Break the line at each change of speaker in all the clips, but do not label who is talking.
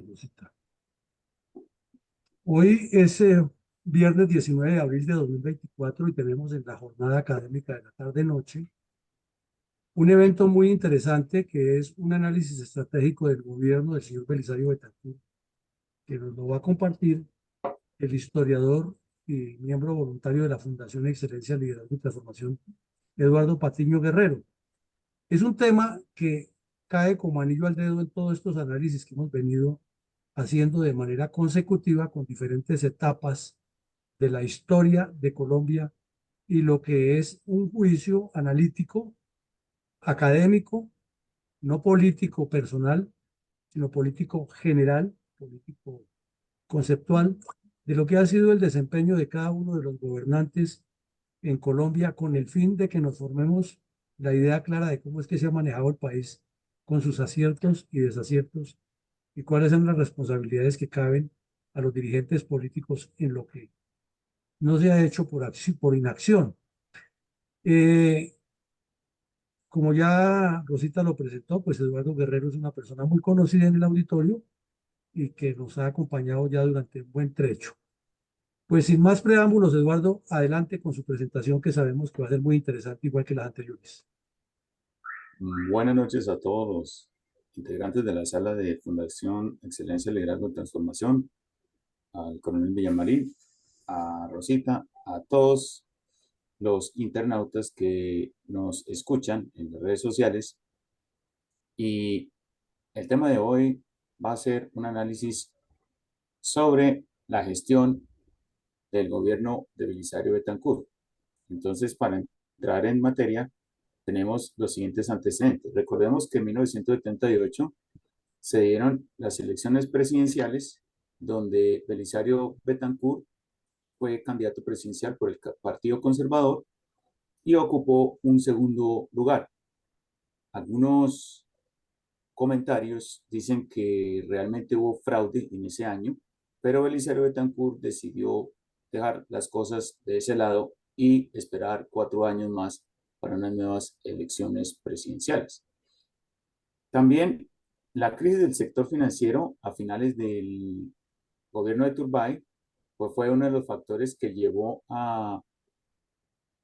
Rosita. Hoy es viernes 19 de abril de 2024 y tenemos en la jornada académica de la tarde-noche un evento muy interesante que es un análisis estratégico del gobierno del señor Belisario Betancur, que nos lo va a compartir el historiador y miembro voluntario de la Fundación Excelencia, Liderazgo y Transformación, Eduardo Patiño Guerrero. Es un tema que cae como anillo al dedo en todos estos análisis que hemos venido haciendo de manera consecutiva con diferentes etapas de la historia de Colombia y lo que es un juicio analítico, académico, no político personal, sino político general, político conceptual, de lo que ha sido el desempeño de cada uno de los gobernantes en Colombia con el fin de que nos formemos la idea clara de cómo es que se ha manejado el país con sus aciertos y desaciertos y cuáles son las responsabilidades que caben a los dirigentes políticos en lo que no se ha hecho por inacción. Eh, Como ya Rosita lo presentó, pues Eduardo Guerrero es una persona muy conocida en el auditorio y que nos ha acompañado ya durante un buen trecho. Pues sin más preámbulos, Eduardo, adelante con su presentación que sabemos que va a ser muy interesante, igual que las anteriores.
Buenas noches a todos los integrantes de la sala de Fundación Excelencia, Liderazgo y Transformación, al coronel Villamarín, a Rosita, a todos los internautas que nos escuchan en las redes sociales. Y el tema de hoy va a ser un análisis sobre la gestión del gobierno de Belisario Betancur. Entonces, para entrar en materia, tenemos los siguientes antecedentes. Recordemos que en 1978 se dieron las elecciones presidenciales donde Belisario Betancur fue candidato presidencial por el Partido Conservador y ocupó un segundo lugar. Algunos comentarios dicen que realmente hubo fraude en ese año, pero Belisario Betancur decidió dejar las cosas de ese lado y esperar 4 años más para unas nuevas elecciones presidenciales. También la crisis del sector financiero a finales del gobierno de Turbay pues fue uno de los factores que llevó al,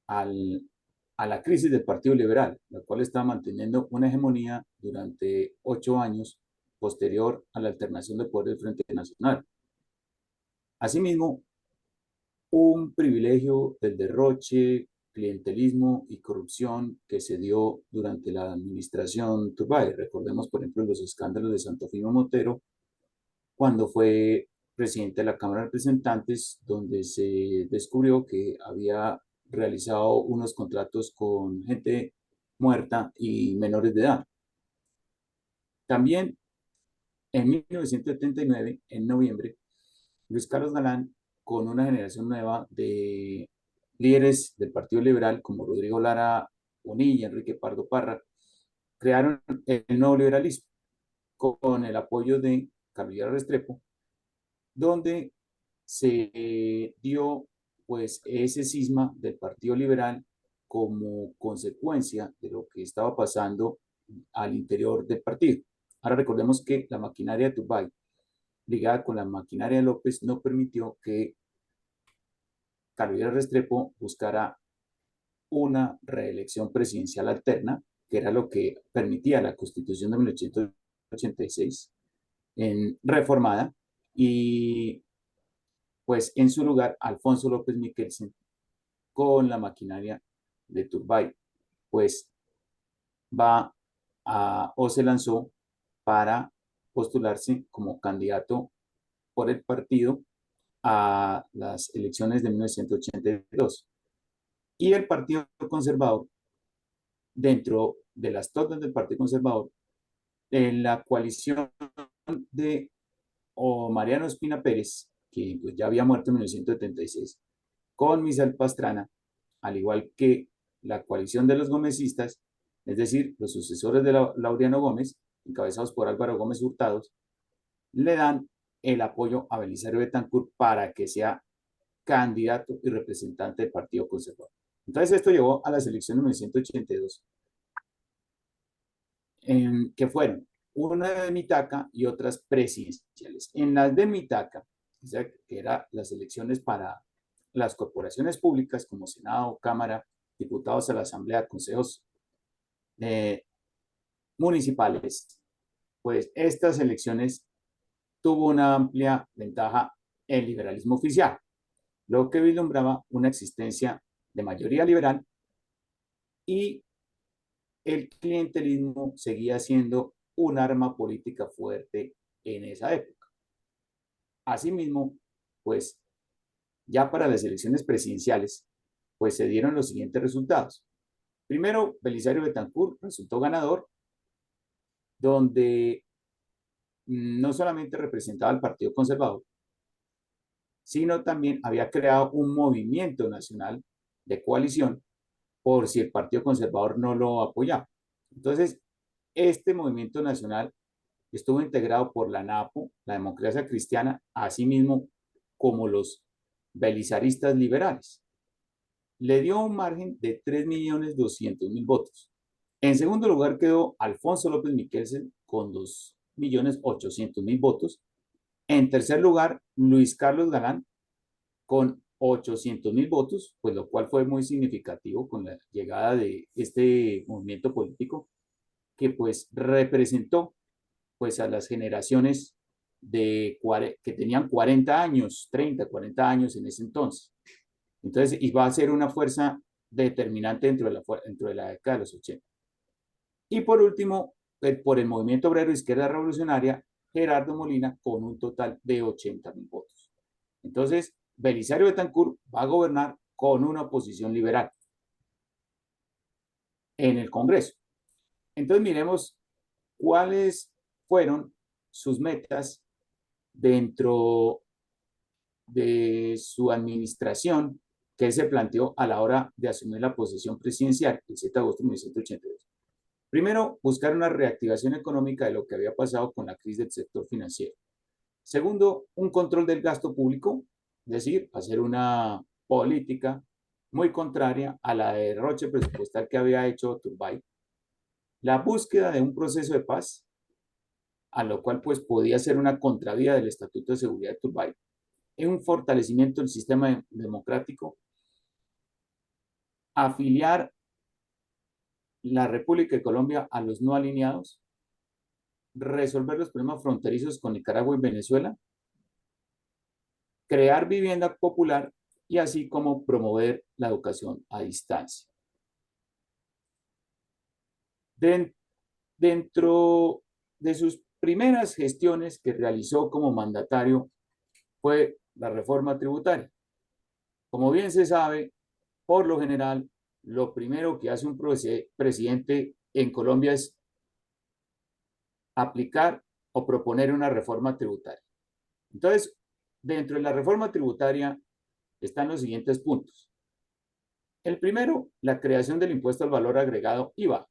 a la crisis del Partido Liberal, la cual estaba manteniendo una hegemonía durante 8 años posterior a la alternación de poder del Frente Nacional. Asimismo, un privilegio del derroche, clientelismo y corrupción que se dio durante la administración Turbay. Recordemos, por ejemplo, los escándalos de Santofimio Motero, cuando fue presidente de la Cámara de Representantes, donde se descubrió que había realizado unos contratos con gente muerta y menores de edad. También en 1979, en noviembre, Luis Carlos Galán, con una generación nueva de líderes del Partido Liberal como Rodrigo Lara Bonilla, Enrique Pardo Parra, crearon el nuevo liberalismo con el apoyo de Carlos Restrepo, donde se dio pues ese cisma del Partido Liberal como consecuencia de lo que estaba pasando al interior del partido. Ahora recordemos que la maquinaria de Turbay, ligada con la maquinaria de López, no permitió que Carlos Restrepo buscara una reelección presidencial alterna, que era lo que permitía la Constitución de 1886 en reformada, y pues en su lugar Alfonso López Miquelsen con la maquinaria de Turbay, pues va o se lanzó para postularse como candidato por el partido a las elecciones de 1982. Y el Partido Conservador, dentro de las tornas del Partido Conservador, en la coalición de Mariano Espina Pérez, que pues, ya había muerto en 1976, con Misael Pastrana, al igual que la coalición de los gomecistas, es decir, los sucesores de Laureano Gómez, encabezados por Álvaro Gómez Hurtados, le dan el apoyo a Belisario Betancur para que sea candidato y representante del Partido Conservador. Entonces esto llevó a las elecciones de 1982, que fueron una de Mitaca y otras presidenciales. En las de Mitaca, o sea, que eran las elecciones para las corporaciones públicas como Senado, Cámara, diputados a la Asamblea, consejos eh, municipales, pues estas elecciones tuvo una amplia ventaja el liberalismo oficial, lo que vislumbraba una existencia de mayoría liberal y el clientelismo seguía siendo un arma política fuerte en esa época. Asimismo, pues ya para las elecciones presidenciales, pues se dieron los siguientes resultados. Primero, Belisario Betancur resultó ganador, donde no solamente representaba al Partido Conservador, sino también había creado un movimiento nacional de coalición por si el Partido Conservador no lo apoyaba. Entonces, este movimiento nacional estuvo integrado por la NAPO, la Democracia Cristiana, asimismo como los belisaristas liberales. Le dio un margen de 3.200.000 votos. En segundo lugar quedó Alfonso López Miquelsen con 2.800.000 votos. En tercer lugar, Luis Carlos Galán con 800.000 votos, pues lo cual fue muy significativo con la llegada de este movimiento político que pues representó pues a las generaciones que tenían 40 años, 30, 40 años en ese entonces. Entonces iba a ser una fuerza determinante dentro de la década de los 80. Y por último, por el Movimiento Obrero Izquierda Revolucionaria, Gerardo Molina con un total de 80.000 votos. Entonces, Belisario Betancur va a gobernar con una oposición liberal en el Congreso. Entonces, miremos cuáles fueron sus metas dentro de su administración que él se planteó a la hora de asumir la posesión presidencial el 7 de agosto de 1982. Primero, buscar una reactivación económica de lo que había pasado con la crisis del sector financiero. Segundo, un control del gasto público, es decir, hacer una política muy contraria a la de derroche presupuestal que había hecho Turbay. La búsqueda de un proceso de paz, a lo cual pues podía ser una contravía del Estatuto de Seguridad de Turbay. Es un fortalecimiento del sistema democrático, afiliar la República de Colombia a los no alineados, resolver los problemas fronterizos con Nicaragua y Venezuela, crear vivienda popular y así como promover la educación a distancia. Dentro de sus primeras gestiones que realizó como mandatario fue la reforma tributaria. Como bien se sabe, por lo general, lo primero que hace un presidente en Colombia es aplicar o proponer una reforma tributaria. Entonces, dentro de la reforma tributaria están los siguientes puntos. El primero, la creación del impuesto al valor agregado IVA,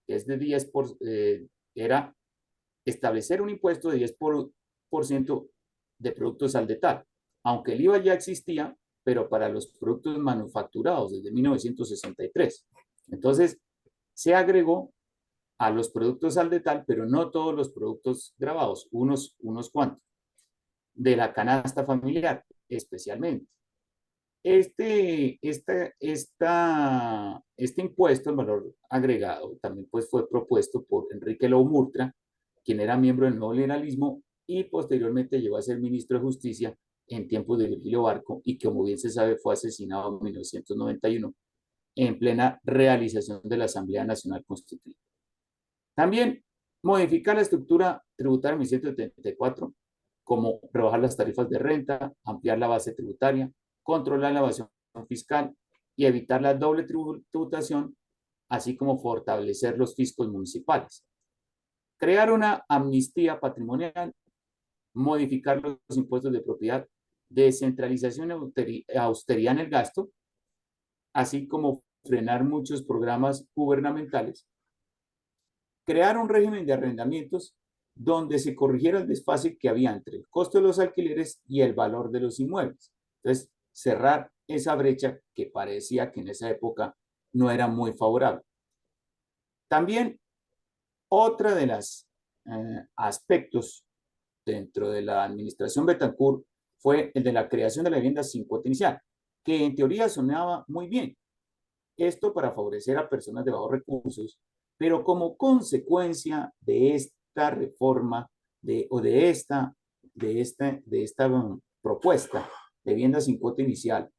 que es de 10%, era establecer un impuesto de 10% de productos al detalle, aunque el IVA ya existía, pero para los productos manufacturados desde 1963. Entonces, se agregó a los productos al detalle, pero no todos los productos grabados, unos cuantos, de la canasta familiar especialmente. Este impuesto al valor agregado también pues, fue propuesto por Enrique Lou Murtra, quien era miembro del nuevo liberalismo y posteriormente llegó a ser ministro de Justicia en tiempos de Virgilio Barco y que, como bien se sabe, fue asesinado en 1991 en plena realización de la Asamblea Nacional Constituyente. También modificar la estructura tributaria en 1974, como rebajar las tarifas de renta, ampliar la base tributaria, controlar la evasión fiscal y evitar la doble tributación, así como fortalecer los fiscos municipales. Crear una amnistía patrimonial, modificar los impuestos de propiedad, descentralización y austeridad en el gasto, así como frenar muchos programas gubernamentales. Crear un régimen de arrendamientos donde se corrigiera el desfase que había entre el costo de los alquileres y el valor de los inmuebles. Entonces, cerrar esa brecha que parecía que en esa época no era muy favorable. También otra de las aspectos dentro de la administración Betancourt fue el de la creación de la vivienda sin cuota inicial, que en teoría sonaba muy bien. Esto para favorecer a personas de bajos recursos, pero como consecuencia de esta reforma de esta propuesta de vivienda sin cuota inicial,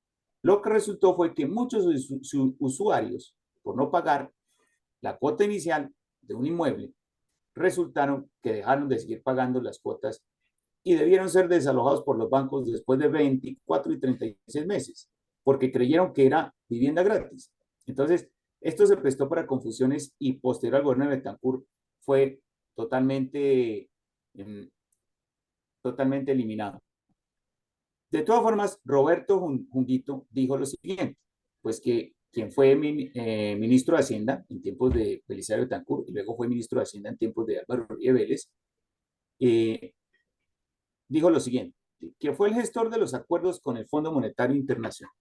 lo que resultó fue que muchos usuarios, por no pagar la cuota inicial de un inmueble, resultaron que dejaron de seguir pagando las cuotas y debieron ser desalojados por los bancos después de 24 y 36 meses, porque creyeron que era vivienda gratis. Entonces, esto se prestó para confusiones y posterior al gobierno de Betancourt fue totalmente, totalmente eliminado. De todas formas, Roberto Junguito dijo lo siguiente, pues que quien fue ministro de Hacienda en tiempos de Belisario Betancourt y luego fue ministro de Hacienda en tiempos de Álvaro Uribe Vélez, dijo lo siguiente, que fue el gestor de los acuerdos con el Fondo Monetario Internacional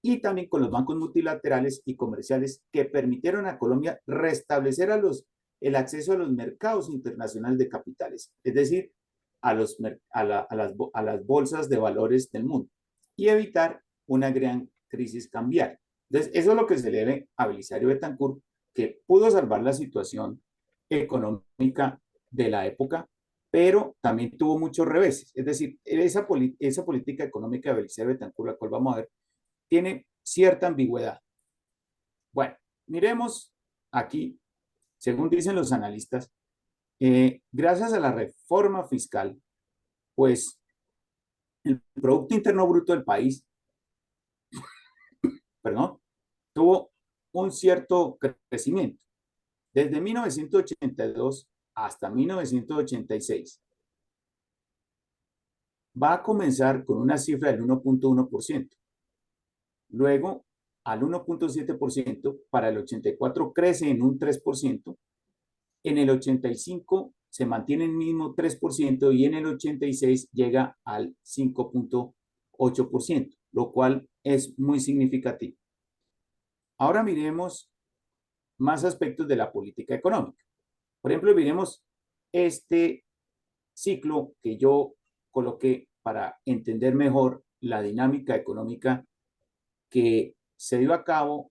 y también con los bancos multilaterales y comerciales que permitieron a Colombia restablecer el acceso a los mercados internacionales de capitales, es decir, a las bolsas de valores del mundo y evitar una gran crisis cambiaria. Entonces, eso es lo que se le debe a Belisario Betancourt, que pudo salvar la situación económica de la época, pero también tuvo muchos reveses. Es decir, esa política económica de Belisario Betancourt, la cual vamos a ver, tiene cierta ambigüedad. Bueno, miremos aquí, según dicen los analistas, gracias a la reforma fiscal, pues el Producto Interno Bruto del país, perdón, tuvo un cierto crecimiento. Desde 1982 hasta 1986, va a comenzar con una cifra del 1.1%. Luego, al 1.7%, para el 84 crece en un 3%, en el 85 se mantiene el mismo 3% y en el 86 llega al 5.8%, lo cual es muy significativo. Ahora miremos más aspectos de la política económica. Por ejemplo, miremos este ciclo que yo coloqué para entender mejor la dinámica económica que se dio a cabo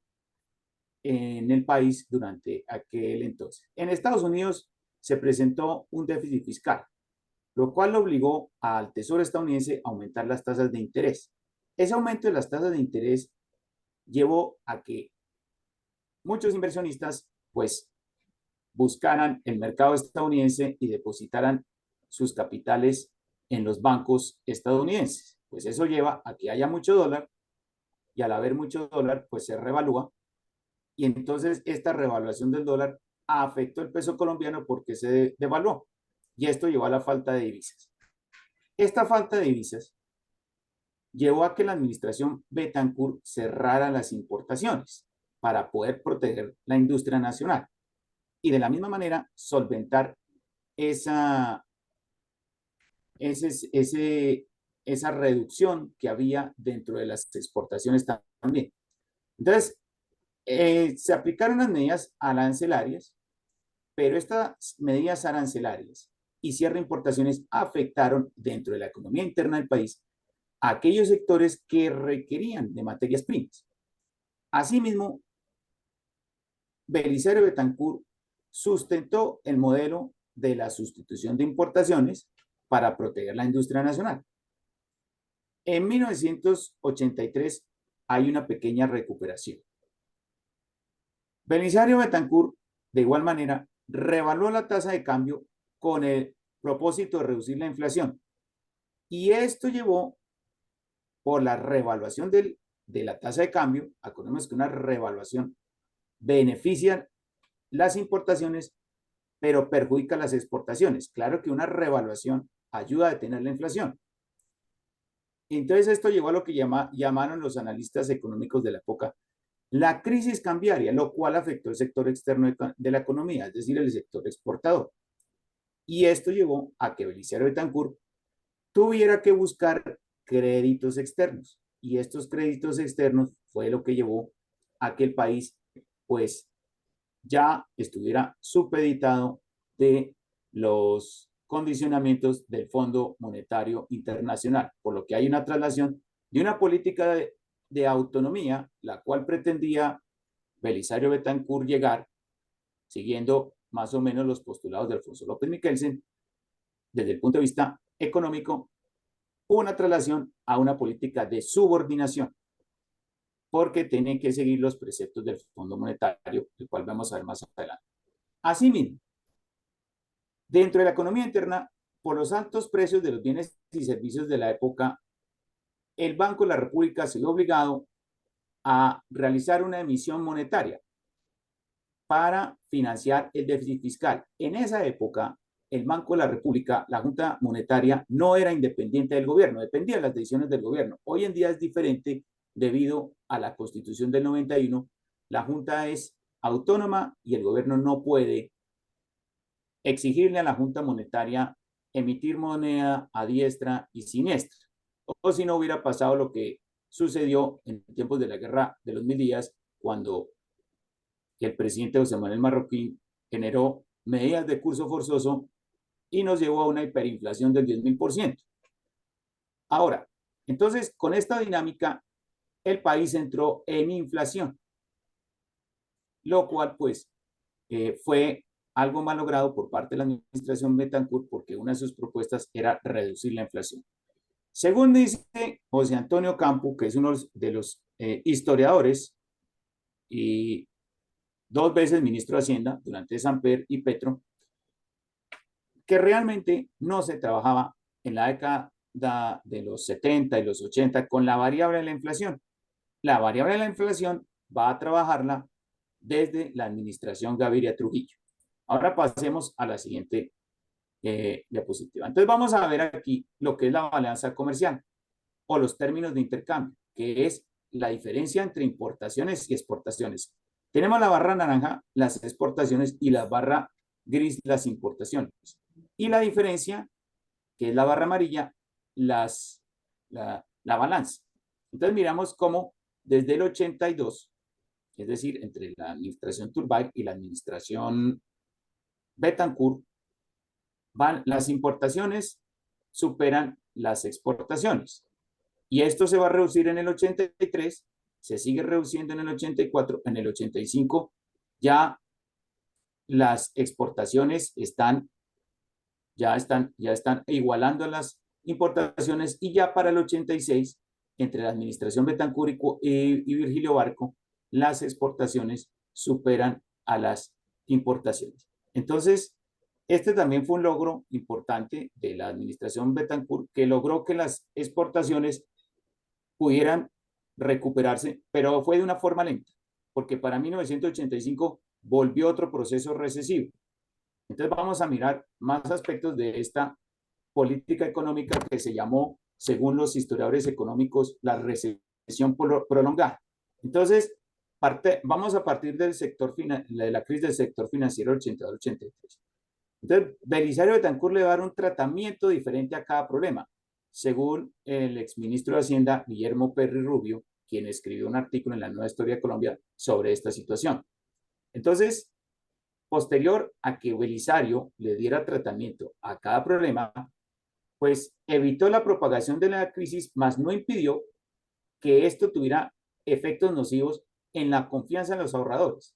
en el país durante aquel entonces. En Estados Unidos se presentó un déficit fiscal, lo cual obligó al Tesoro estadounidense a aumentar las tasas de interés. Ese aumento de las tasas de interés llevó a que muchos inversionistas pues buscaran el mercado estadounidense y depositaran sus capitales en los bancos estadounidenses. Pues eso lleva a que haya mucho dólar y al haber mucho dólar pues se revalúa y entonces esta revaluación del dólar afectó el peso colombiano porque se devaluó y esto llevó a la falta de divisas. Esta falta de divisas llevó a que la administración Betancourt cerrara las importaciones para poder proteger la industria nacional y de la misma manera solventar esa, esa reducción que había dentro de las exportaciones también. Entonces, se aplicaron las medidas arancelarias, pero estas medidas arancelarias y cierre de importaciones afectaron dentro de la economía interna del país a aquellos sectores que requerían de materias primas. Asimismo, Belisario Betancourt sustentó el modelo de la sustitución de importaciones para proteger la industria nacional. En 1983 hay una pequeña recuperación. Belisario Betancourt, de igual manera, revaluó la tasa de cambio con el propósito de reducir la inflación. Y esto llevó, por la revaluación de la tasa de cambio, acordemos que una revaluación beneficia las importaciones, pero perjudica las exportaciones. Claro que una revaluación ayuda a detener la inflación. Entonces esto llevó a lo que llamaron los analistas económicos de la época la crisis cambiaria, lo cual afectó el sector externo de la economía, es decir, el sector exportador. Y esto llevó a que Belisario Betancourt tuviera que buscar créditos externos. Y estos créditos externos fue lo que llevó a que el país, pues, ya estuviera supeditado de los condicionamientos del Fondo Monetario Internacional, por lo que hay una traslación de una política de autonomía, la cual pretendía Belisario Betancur llegar, siguiendo más o menos los postulados de Alfonso López Miquelsen, desde el punto de vista económico, una traslación a una política de subordinación, porque tienen que seguir los preceptos del Fondo Monetario, el cual vamos a ver más adelante. Asimismo, dentro de la economía interna, por los altos precios de los bienes y servicios de la época, el Banco de la República se vio obligado a realizar una emisión monetaria para financiar el déficit fiscal. En esa época, el Banco de la República, la Junta Monetaria, no era independiente del gobierno, dependía de las decisiones del gobierno. Hoy en día es diferente debido a la Constitución del 91. La Junta es autónoma y el gobierno no puede exigirle a la Junta Monetaria emitir moneda a diestra y siniestra. O si no hubiera pasado lo que sucedió en tiempos de la Guerra de los Mil Días, cuando el presidente José Manuel Marroquín generó medidas de curso forzoso y nos llevó a una hiperinflación del 10.000%. Ahora, entonces, con esta dinámica, el país entró en inflación, lo cual pues fue algo mal logrado por parte de la administración Betancourt, porque una de sus propuestas era reducir la inflación. Según dice José Antonio Campo, que es uno de los historiadores y 2 veces ministro de Hacienda durante Samper y Petro, que realmente no se trabajaba en la década de los 70 y los 80 con la variable de la inflación. La variable de la inflación va a trabajarla desde la administración Gaviria Trujillo. Ahora pasemos a la siguiente diapositiva. Entonces vamos a ver aquí lo que es la balanza comercial o los términos de intercambio, que es la diferencia entre importaciones y exportaciones. Tenemos la barra naranja, las exportaciones, y la barra gris, las importaciones. Y la diferencia, que es la barra amarilla, la balanza. Entonces miramos cómo desde el 82, es decir, entre la administración Turbay y la administración Betancourt, las importaciones superan las exportaciones. Y esto se va a reducir en el 83, se sigue reduciendo en el 84, en el 85 ya las exportaciones ya están igualando a las importaciones, y ya para el 86, entre la administración Betancourt y Virgilio Barco, las exportaciones superan a las importaciones. Entonces, este también fue un logro importante de la administración Betancourt, que logró que las exportaciones pudieran recuperarse, pero fue de una forma lenta, porque para 1985 volvió otro proceso recesivo. Entonces vamos a mirar más aspectos de esta política económica que se llamó, según los historiadores económicos, la recesión prolongada. Entonces, vamos a partir del sector de la crisis del sector financiero 82-83. Entonces, Belisario Betancur le va a dar un tratamiento diferente a cada problema, según el exministro de Hacienda, Guillermo Perry Rubio, quien escribió un artículo en la Nueva Historia de Colombia sobre esta situación. Entonces, posterior a que Belisario le diera tratamiento a cada problema, pues evitó la propagación de la crisis, mas no impidió que esto tuviera efectos nocivos en la confianza en los ahorradores.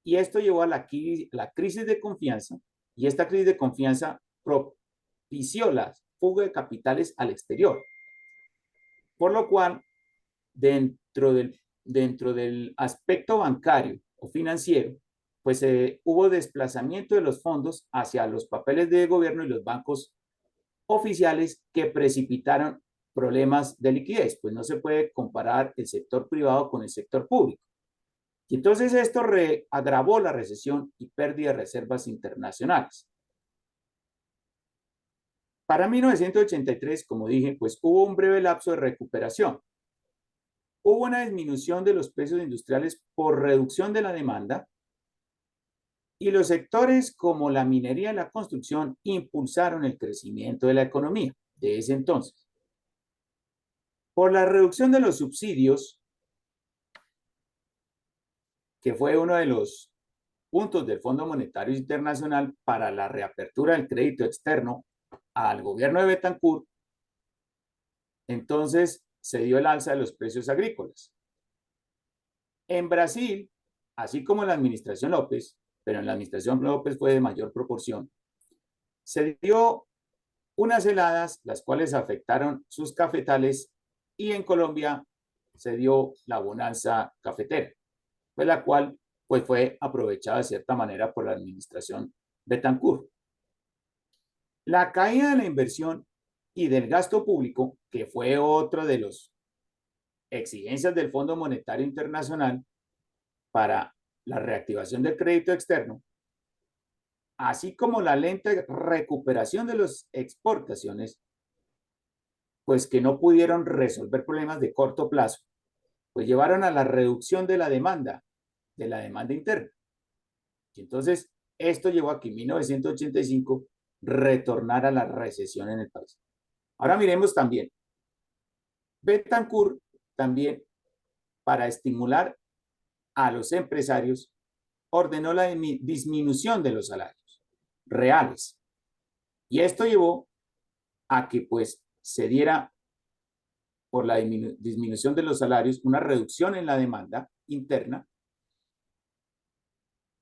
Y esto llevó a la crisis de confianza, y esta crisis de confianza propició la fuga de capitales al exterior. Por lo cual, dentro del aspecto bancario o financiero, pues hubo desplazamiento de los fondos hacia los papeles de gobierno y los bancos oficiales, que precipitaron problemas de liquidez, pues no se puede comparar el sector privado con el sector público. Y entonces esto agravó la recesión y pérdida de reservas internacionales. Para 1983, como dije, pues hubo un breve lapso de recuperación. Hubo una disminución de los precios industriales por reducción de la demanda, y los sectores como la minería y la construcción impulsaron el crecimiento de la economía de ese entonces. Por la reducción de los subsidios, que fue uno de los puntos del Fondo Monetario Internacional para la reapertura del crédito externo al gobierno de Betancourt, entonces se dio el alza de los precios agrícolas. En Brasil, así como en la administración López, pero en la administración López fue de mayor proporción, se dio unas heladas, las cuales afectaron sus cafetales, y en Colombia se dio la bonanza cafetera, pues la cual pues, fue aprovechada de cierta manera por la administración Betancourt. La caída de la inversión y del gasto público, que fue otra de las exigencias del Fondo Monetario Internacional para la reactivación del crédito externo, así como la lenta recuperación de las exportaciones, pues que no pudieron resolver problemas de corto plazo, pues llevaron a la reducción de la demanda interna. Y entonces, esto llevó a que en 1985 retornara la recesión en el país. Ahora miremos también, Betancourt también, para estimular a los empresarios, ordenó la disminución de los salarios reales. Y esto llevó a que pues se diera por la disminución de los salarios una reducción en la demanda interna,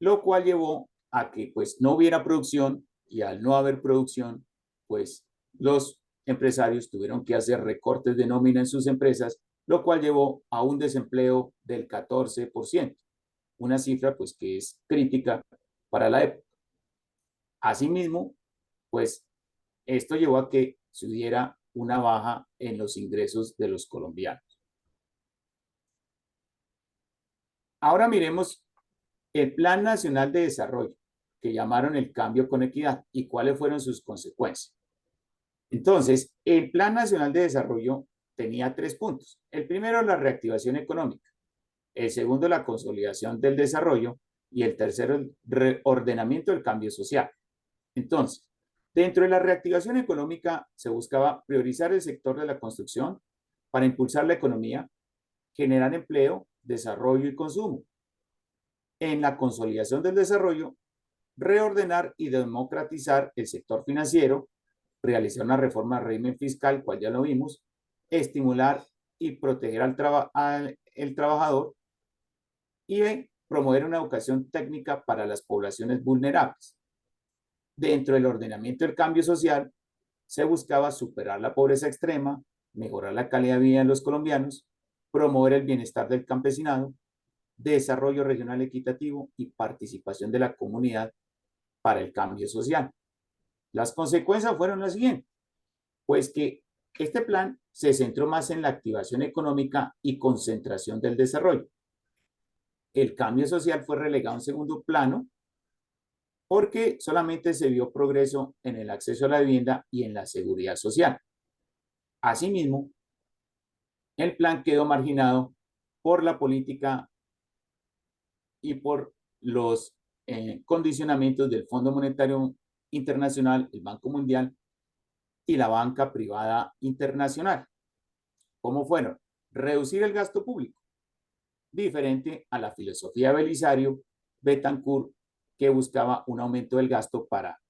lo cual llevó a que pues no hubiera producción, y al no haber producción, pues los empresarios tuvieron que hacer recortes de nómina en sus empresas, lo cual llevó a un desempleo del 14%, una cifra pues que es crítica para la época. Asimismo, pues esto llevó a que se hubiera una baja en los ingresos de los colombianos. Ahora miremos el Plan Nacional de Desarrollo, que llamaron el Cambio con Equidad, y cuáles fueron sus consecuencias. Entonces, el Plan Nacional de Desarrollo tenía 3 puntos. El primero, la reactivación económica. El segundo, la consolidación del desarrollo. Y el tercero, el reordenamiento del cambio social. Entonces, dentro de la reactivación económica se buscaba priorizar el sector de la construcción para impulsar la economía, generar empleo, desarrollo y consumo. En la consolidación del desarrollo, reordenar y democratizar el sector financiero, realizar una reforma del régimen fiscal, cual ya lo vimos, estimular y proteger al trabajador, y promover una educación técnica para las poblaciones vulnerables. Dentro del ordenamiento del cambio social, se buscaba superar la pobreza extrema, mejorar la calidad de vida de los colombianos, promover el bienestar del campesinado, desarrollo regional equitativo y participación de la comunidad para el cambio social. Las consecuencias fueron las siguientes, pues que este plan se centró más en la activación económica y concentración del desarrollo. El cambio social fue relegado en segundo plano porque solamente se vio progreso en el acceso a la vivienda y en la seguridad social. Asimismo, el plan quedó marginado por la política y por los condicionamientos del Fondo Monetario Internacional, el Banco Mundial y la banca privada internacional. ¿Cómo fueron? Reducir el gasto público, diferente a la filosofía de Belisario Betancourt, que buscaba un aumento del gasto para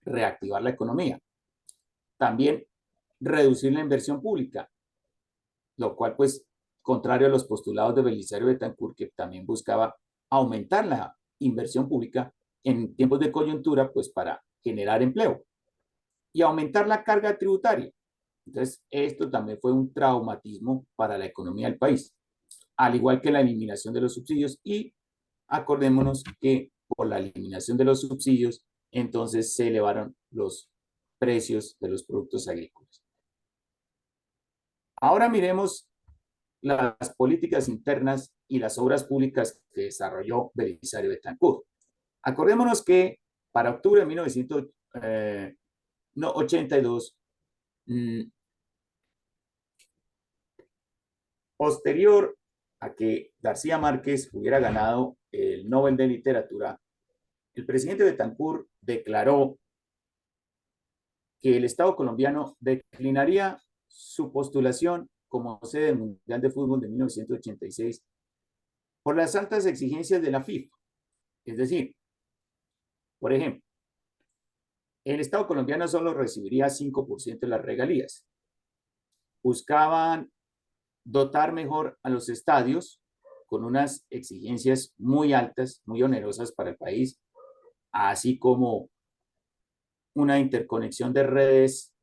reactivar la economía. También reducir la inversión pública, lo cual pues contrario a los postulados de Belisario Betancourt, que también buscaba aumentar la inversión pública en tiempos de coyuntura pues para generar empleo y aumentar la carga tributaria. Entonces, esto también fue un traumatismo para la economía del país, al igual que la eliminación de los subsidios. Y acordémonos que por la eliminación de los subsidios, entonces se elevaron los precios de los productos agrícolas. Ahora miremos las políticas internas y las obras públicas que desarrolló Belisario Betancourt. Acordémonos que para octubre de 1982, posterior a que García Márquez hubiera ganado el Nobel de Literatura, el presidente Betancourt declaró que el Estado colombiano declinaría su postulación como sede del Mundial de Fútbol de 1986 por las altas exigencias de la FIFA. Es decir, por ejemplo, el Estado colombiano solo recibiría 5% de las regalías. Buscaban dotar mejor a los estadios con unas exigencias muy altas, muy onerosas para el país, así como una interconexión de redes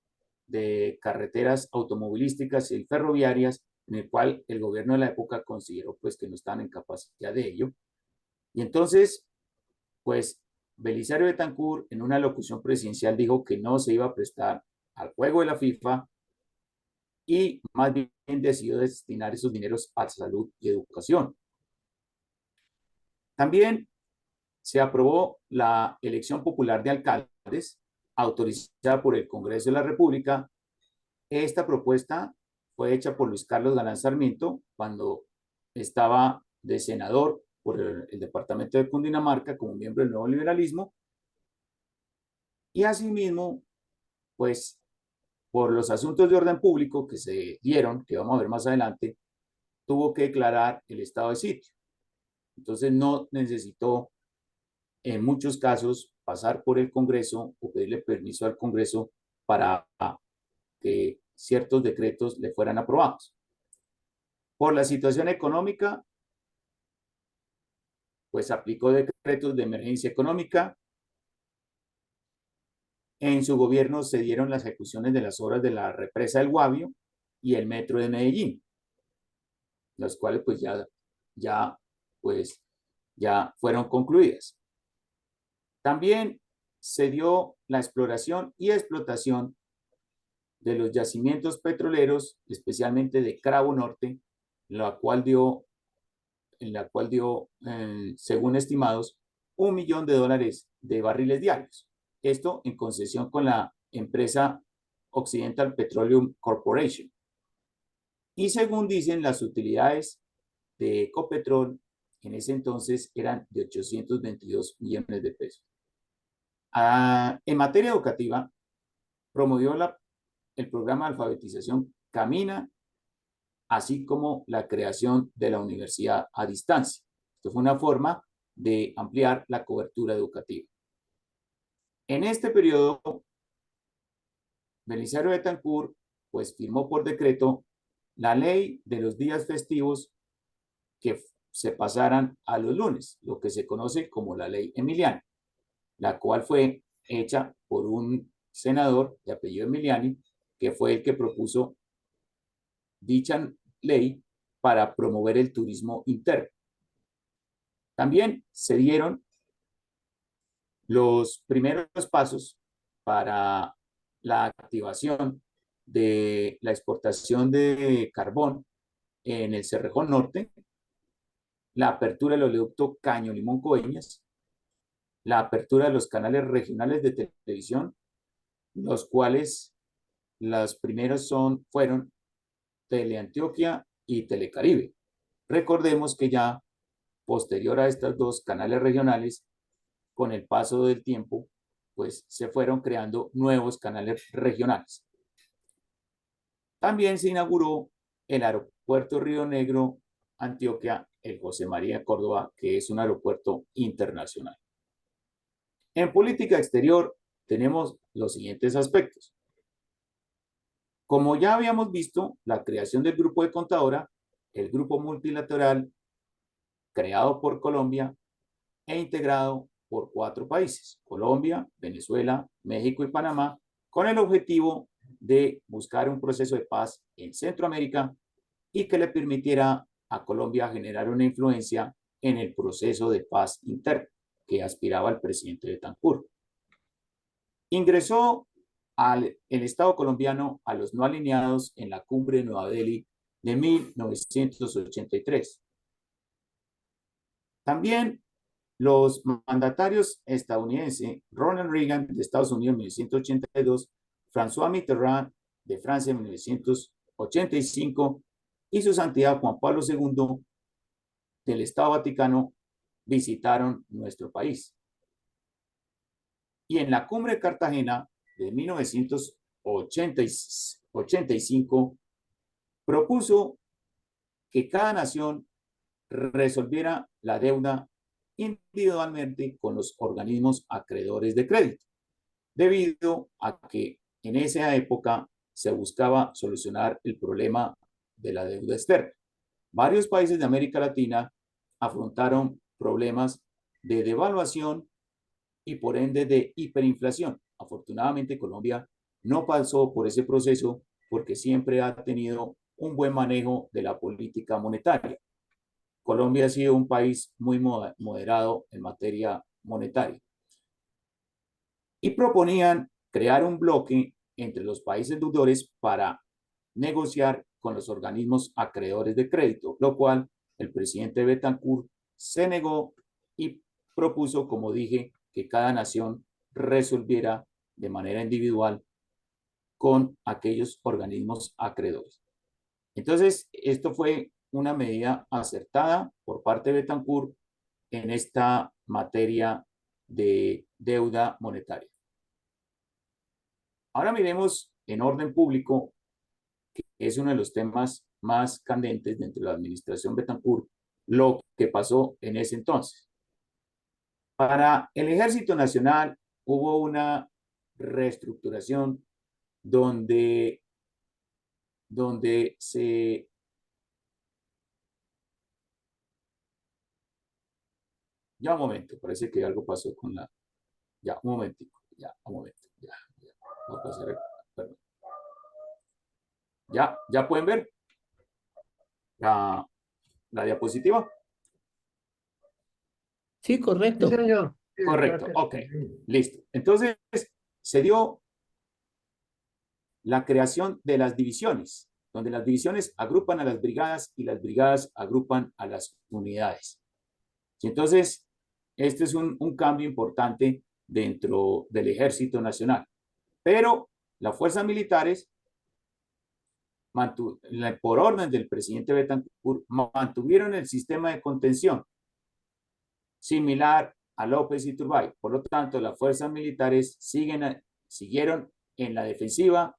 de carreteras automovilísticas y ferroviarias, en el cual el gobierno de la época consideró pues que no estaban en capacidad de ello. Y entonces, pues Belisario Betancur en una locución presidencial dijo que no se iba a prestar al juego de la FIFA y más bien decidió destinar esos dineros a salud y educación. También se aprobó la elección popular de alcaldes autorizada por el Congreso de la República. Esta propuesta fue hecha por Luis Carlos Galán Sarmiento cuando estaba de senador por el departamento de Cundinamarca como miembro del nuevo liberalismo, y asimismo, pues por los asuntos de orden público que se dieron, que vamos a ver más adelante, tuvo que declarar el estado de sitio. Entonces no necesitó en muchos casos pasar por el Congreso o pedirle permiso al Congreso para que ciertos decretos le fueran aprobados. Por la situación económica, pues aplicó decretos de emergencia económica. En su gobierno se dieron las ejecuciones de las obras de la represa del Guavio y el metro de Medellín, las cuales pues ya fueron concluidas. También se dio la exploración y explotación de los yacimientos petroleros, especialmente de Cravo Norte, en la cual dio según estimados, $1.000.000 de barriles diarios. Esto en concesión con la empresa Occidental Petroleum Corporation. Y según dicen, las utilidades de Ecopetrol en ese entonces eran de 822 millones de pesos. En materia educativa, promovió el programa de alfabetización Camina, así como la creación de la universidad a distancia. Esto fue una forma de ampliar la cobertura educativa. En este periodo, Belisario Betancur pues firmó por decreto la ley de los días festivos que se pasaran a los lunes, lo que se conoce como la ley Emiliani, la cual fue hecha por un senador de apellido Emiliani, que fue el que propuso dicha ley para promover el turismo interno. También se dieron los primeros pasos para la activación de la exportación de carbón en el Cerrejón Norte, la apertura del oleoducto Caño Limón Coveñas, la apertura de los canales regionales de televisión, los cuales los primeros fueron Teleantioquia y Telecaribe. Recordemos que ya posterior a estos dos canales regionales, con el paso del tiempo, pues se fueron creando nuevos canales regionales. También se inauguró el aeropuerto Río Negro, Antioquia, el José María Córdoba, que es un aeropuerto internacional. En política exterior tenemos los siguientes aspectos. Como ya habíamos visto, la creación del grupo de contadora, el grupo multilateral creado por Colombia e integrado por 4 países, Colombia, Venezuela, México y Panamá, con el objetivo de buscar un proceso de paz en Centroamérica y que le permitiera a Colombia generar una influencia en el proceso de paz interno que aspiraba el presidente Betancur. Ingresó el Estado colombiano a los no alineados en la cumbre de Nueva Delhi de 1983. También los mandatarios estadounidenses, Ronald Reagan de Estados Unidos en 1982, François Mitterrand de Francia en 1985 y su santidad Juan Pablo II del Estado Vaticano visitaron nuestro país. Y en la cumbre de Cartagena de 1985 propuso que cada nación resolviera la deuda individualmente con los organismos acreedores de crédito, debido a que en esa época se buscaba solucionar el problema de la deuda externa. Varios países de América Latina afrontaron problemas de devaluación y por ende de hiperinflación. Afortunadamente Colombia no pasó por ese proceso porque siempre ha tenido un buen manejo de la política monetaria. Colombia ha sido un país muy moderado en materia monetaria. Y proponían crear un bloque entre los países deudores para negociar con los organismos acreedores de crédito, lo cual el presidente Betancourt se negó y propuso, como dije, que cada nación resolviera de manera individual con aquellos organismos acreedores. Entonces, esto fue una medida acertada por parte de Betancourt en esta materia de deuda monetaria. Ahora miremos en orden público, que es uno de los temas más candentes dentro de la administración Betancourt, lo que pasó en ese entonces. Para el Ejército Nacional hubo una reestructuración donde se... Ya un momento, parece que algo pasó con la... Ya, un momentico, ya, un momento, ya. Voy a pasar, perdón. Ya pueden ver la diapositiva.
Sí, correcto.
Sí, señor. Sí,
Correcto, ok, listo. Entonces, se dio la creación de las divisiones, donde las divisiones agrupan a las brigadas y las brigadas agrupan a las unidades. Y entonces, este es un cambio importante dentro del Ejército Nacional. Pero las fuerzas militares, por orden del presidente Betancourt, mantuvieron el sistema de contención similar a López y Turbay. Por lo tanto, las fuerzas militares siguieron en la defensiva,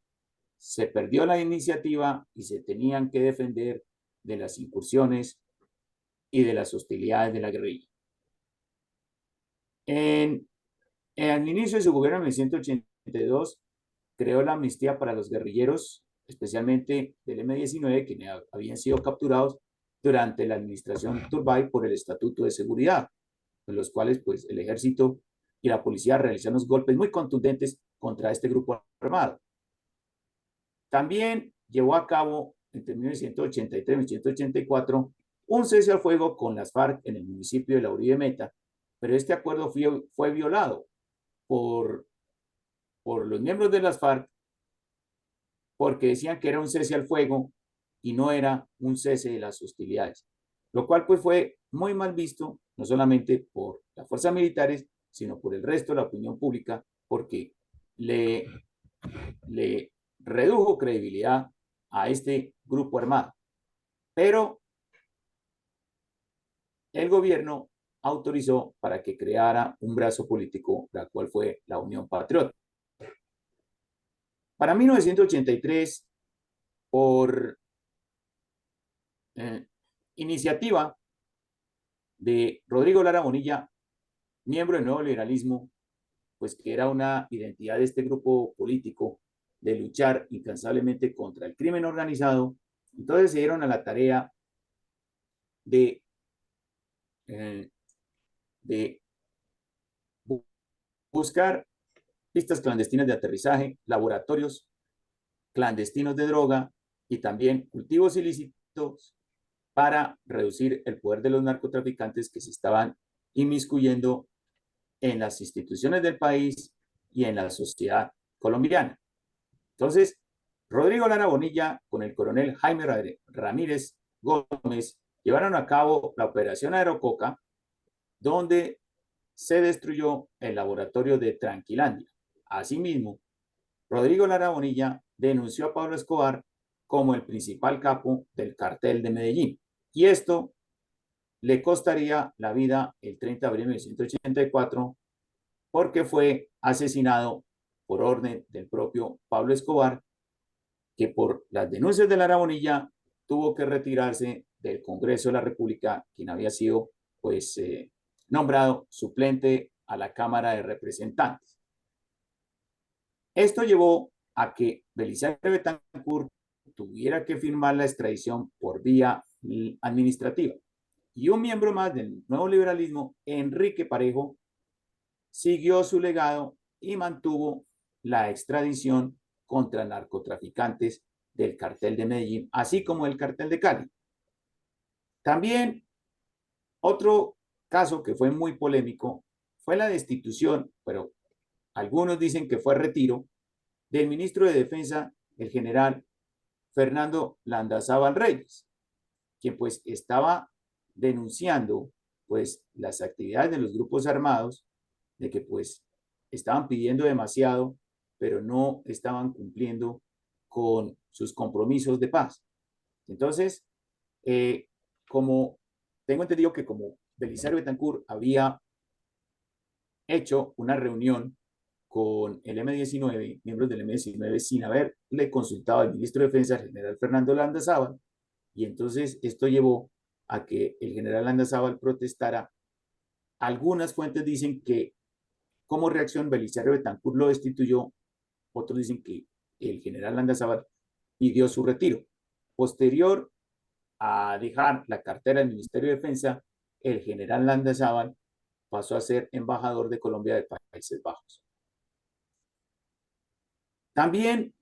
se perdió la iniciativa y se tenían que defender de las incursiones y de las hostilidades de la guerrilla. En el inicio de su gobierno, en 1982, creó la amnistía para los guerrilleros, especialmente del M-19, que habían sido capturados durante la administración Turbay por el Estatuto de Seguridad, en los cuales pues, el ejército y la policía realizaron golpes muy contundentes contra este grupo armado. También llevó a cabo, entre 1983 y 1984, un cese al fuego con las FARC en el municipio de La Uribe Meta, pero este acuerdo fue violado por los miembros de las FARC porque decían que era un cese al fuego y no era un cese de las hostilidades, lo cual pues fue muy mal visto, no solamente por las fuerzas militares, sino por el resto de la opinión pública, porque le redujo credibilidad a este grupo armado. Pero el gobierno autorizó para que creara un brazo político, la cual fue la Unión Patriota. Para 1983, por iniciativa de Rodrigo Lara Bonilla, miembro del Nuevo Liberalismo, pues que era una identidad de este grupo político de luchar incansablemente contra el crimen organizado, entonces se dieron a la tarea de buscar pistas clandestinas de aterrizaje, laboratorios clandestinos de droga y también cultivos ilícitos para reducir el poder de los narcotraficantes que se estaban inmiscuyendo en las instituciones del país y en la sociedad colombiana. Entonces, Rodrigo Lara Bonilla con el coronel Jaime Ramírez Gómez llevaron a cabo la operación Aerococa, donde se destruyó el laboratorio de Tranquilandia. Asimismo, Rodrigo Lara Bonilla denunció a Pablo Escobar como el principal capo del cartel de Medellín. Y esto le costaría la vida el 30 de abril de 1984 porque fue asesinado por orden del propio Pablo Escobar, que por las denuncias de Lara Bonilla tuvo que retirarse del Congreso de la República, quien había sido pues nombrado suplente a la Cámara de Representantes. Esto llevó a que Belisario Betancur tuviera que firmar la extradición por vía administrativa. Y un miembro más del nuevo liberalismo, Enrique Parejo, siguió su legado y mantuvo la extradición contra narcotraficantes del cartel de Medellín, así como el cartel de Cali. También otro caso que fue muy polémico fue la destitución, pero algunos dicen que fue retiro, del ministro de Defensa, el general Fernando Landazábal Reyes, quien pues estaba denunciando pues las actividades de los grupos armados, de que pues estaban pidiendo demasiado, pero no estaban cumpliendo con sus compromisos de paz. Entonces, como tengo entendido que como Belisario Betancur había hecho una reunión con el M-19, miembros del M-19, sin haberle consultado al ministro de Defensa, el general Fernando Landazábal, y entonces esto llevó a que el general Landazábal protestara. Algunas fuentes dicen que como reacción Belisario Betancur lo destituyó, otros dicen que el general Landazábal pidió su retiro. Posterior a dejar la cartera del Ministerio de Defensa, el general Landazábal pasó a ser embajador de Colombia de Países Bajos. También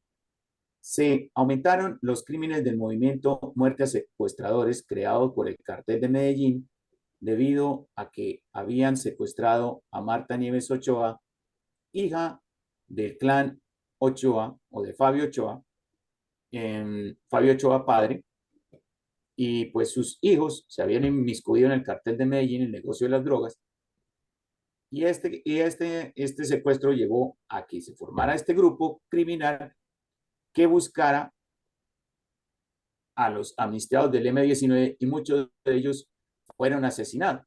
se aumentaron los crímenes del movimiento Muerte a Secuestradores creado por el cartel de Medellín debido a que habían secuestrado a Marta Nieves Ochoa, hija del clan Ochoa o de Fabio Ochoa, Fabio Ochoa padre, y pues sus hijos se habían inmiscuido en el cartel de Medellín, el negocio de las drogas, y este secuestro llevó a que se formara este grupo criminal que buscara a los amnistiados del M-19 y muchos de ellos fueron asesinados.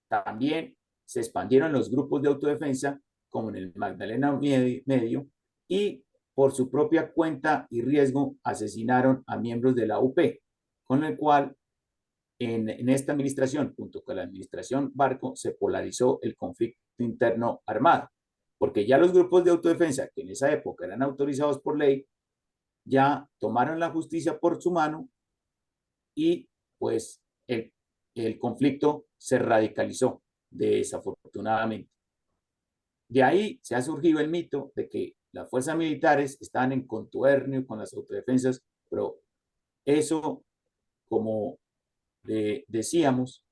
También se expandieron los grupos de autodefensa, como en el Magdalena Medio, y por su propia cuenta y riesgo asesinaron a miembros de la UP, con el cual en esta administración, junto con la administración Barco, se polarizó el conflicto interno armado, porque ya los grupos de autodefensa, que en esa época eran autorizados por ley, ya tomaron la justicia por su mano y pues el conflicto se radicalizó desafortunadamente. De ahí se ha surgido el mito de que las fuerzas militares están en contubernio con las autodefensas, pero eso, como decíamos,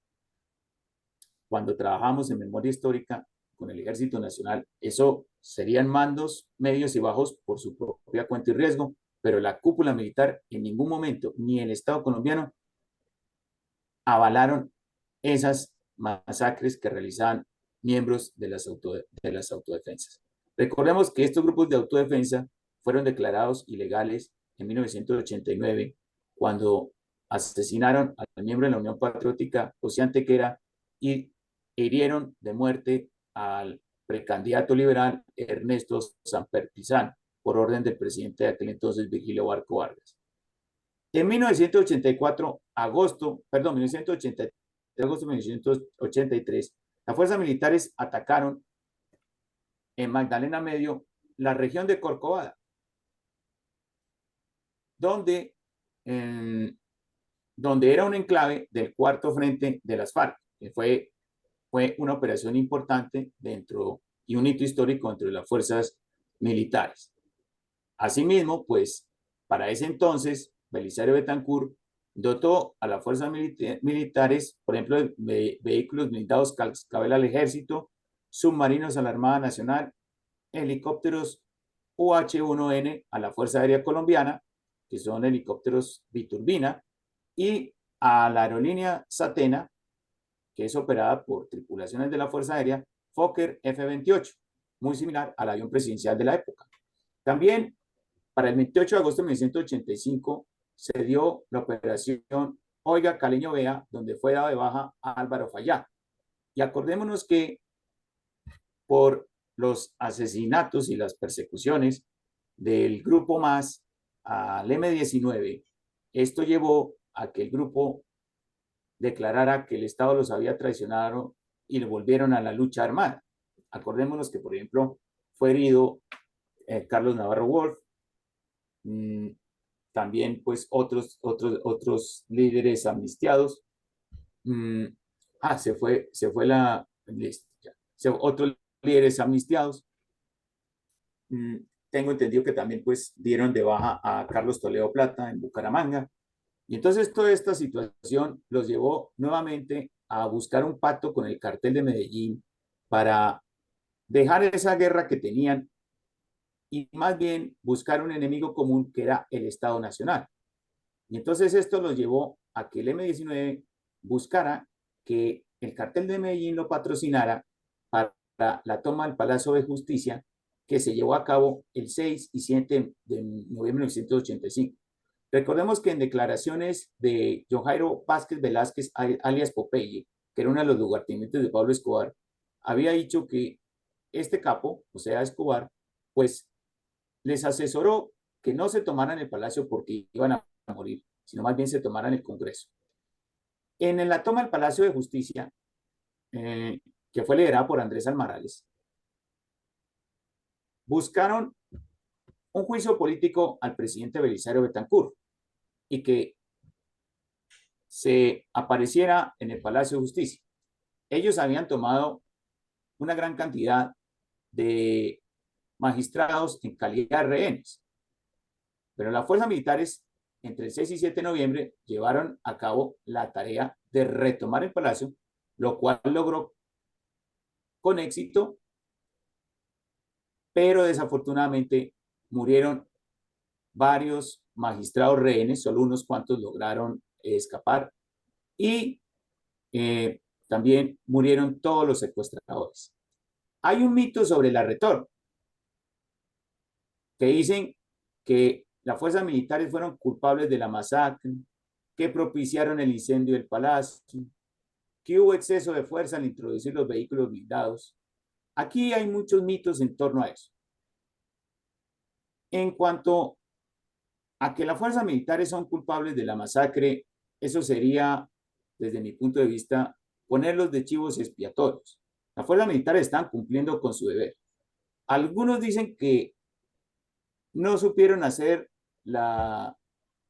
cuando trabajamos en memoria histórica con el Ejército Nacional, eso serían mandos medios y bajos por su propia cuenta y riesgo, pero la cúpula militar en ningún momento, ni el Estado colombiano, avalaron esas masacres que realizaban miembros de las autodefensas. Recordemos que estos grupos de autodefensa fueron declarados ilegales en 1989 cuando asesinaron al miembro de la Unión Patriótica, José Antequera, y hirieron de muerte al precandidato liberal Ernesto Samper Pizán por orden del presidente de aquel entonces, Virgilio Barco Vargas. En 1984, agosto de 1983, las fuerzas militares atacaron en Magdalena Medio la región de Corcovado, donde era un enclave del cuarto frente de las FARC, que fue una operación importante dentro y un hito histórico dentro de las fuerzas militares. Asimismo, pues, para ese entonces, Belisario Betancur dotó a las fuerzas militares, por ejemplo, de vehículos blindados Cascabel al Ejército, submarinos a la Armada Nacional, helicópteros UH-1N a la Fuerza Aérea Colombiana, que son helicópteros biturbina, y a la aerolínea Satena, que es operada por tripulaciones de la Fuerza Aérea, Fokker F-28, muy similar al avión presidencial de la época. También, para el 28 de agosto de 1985, se dio la operación Oiga Caleño Vea, donde fue dado de baja a Álvaro Fayá. Y acordémonos que por los asesinatos y las persecuciones del grupo MAS al M-19, esto llevó a que el grupo declarara que el Estado los había traicionado y lo volvieron a la lucha armada. Acordémonos que, por ejemplo, fue herido Carlos Navarro Wolf, también pues otros líderes amnistiados. Se fue la lista. Otros líderes amnistiados. Tengo entendido que también pues dieron de baja a Carlos Toledo Plata en Bucaramanga. Y entonces toda esta situación los llevó nuevamente a buscar un pacto con el cartel de Medellín para dejar esa guerra que tenían y más bien buscar un enemigo común que era el Estado Nacional. Y entonces esto los llevó a que el M-19 buscara que el cartel de Medellín lo patrocinara para la toma del Palacio de Justicia que se llevó a cabo el 6 y 7 de noviembre de 1985. Recordemos que en declaraciones de John Jairo Vázquez Velázquez, alias Popeye, que era uno de los lugartenientes de Pablo Escobar, había dicho que este capo, o sea, Escobar, pues les asesoró que no se tomaran el palacio porque iban a morir, sino más bien se tomaran el Congreso. En la toma del Palacio de Justicia, que fue liderada por Andrés Almarales, buscaron un juicio político al presidente Belisario Betancur y que se apareciera en el Palacio de Justicia. Ellos habían tomado una gran cantidad de magistrados en calidad de rehenes, pero las fuerzas militares entre el 6 y 7 de noviembre llevaron a cabo la tarea de retomar el palacio, lo cual logró con éxito, pero desafortunadamente murieron varios magistrados rehenes, solo unos cuantos lograron escapar y también murieron todos los secuestradores. Hay un mito sobre la retorno que dicen que las fuerzas militares fueron culpables de la masacre, que propiciaron el incendio del palacio, que hubo exceso de fuerza al introducir los vehículos blindados. Aquí hay muchos mitos en torno a eso. En cuanto a que las fuerzas militares son culpables de la masacre, eso sería, desde mi punto de vista, ponerlos de chivos expiatorios. Las fuerzas militares están cumpliendo con su deber. Algunos dicen que no supieron hacer la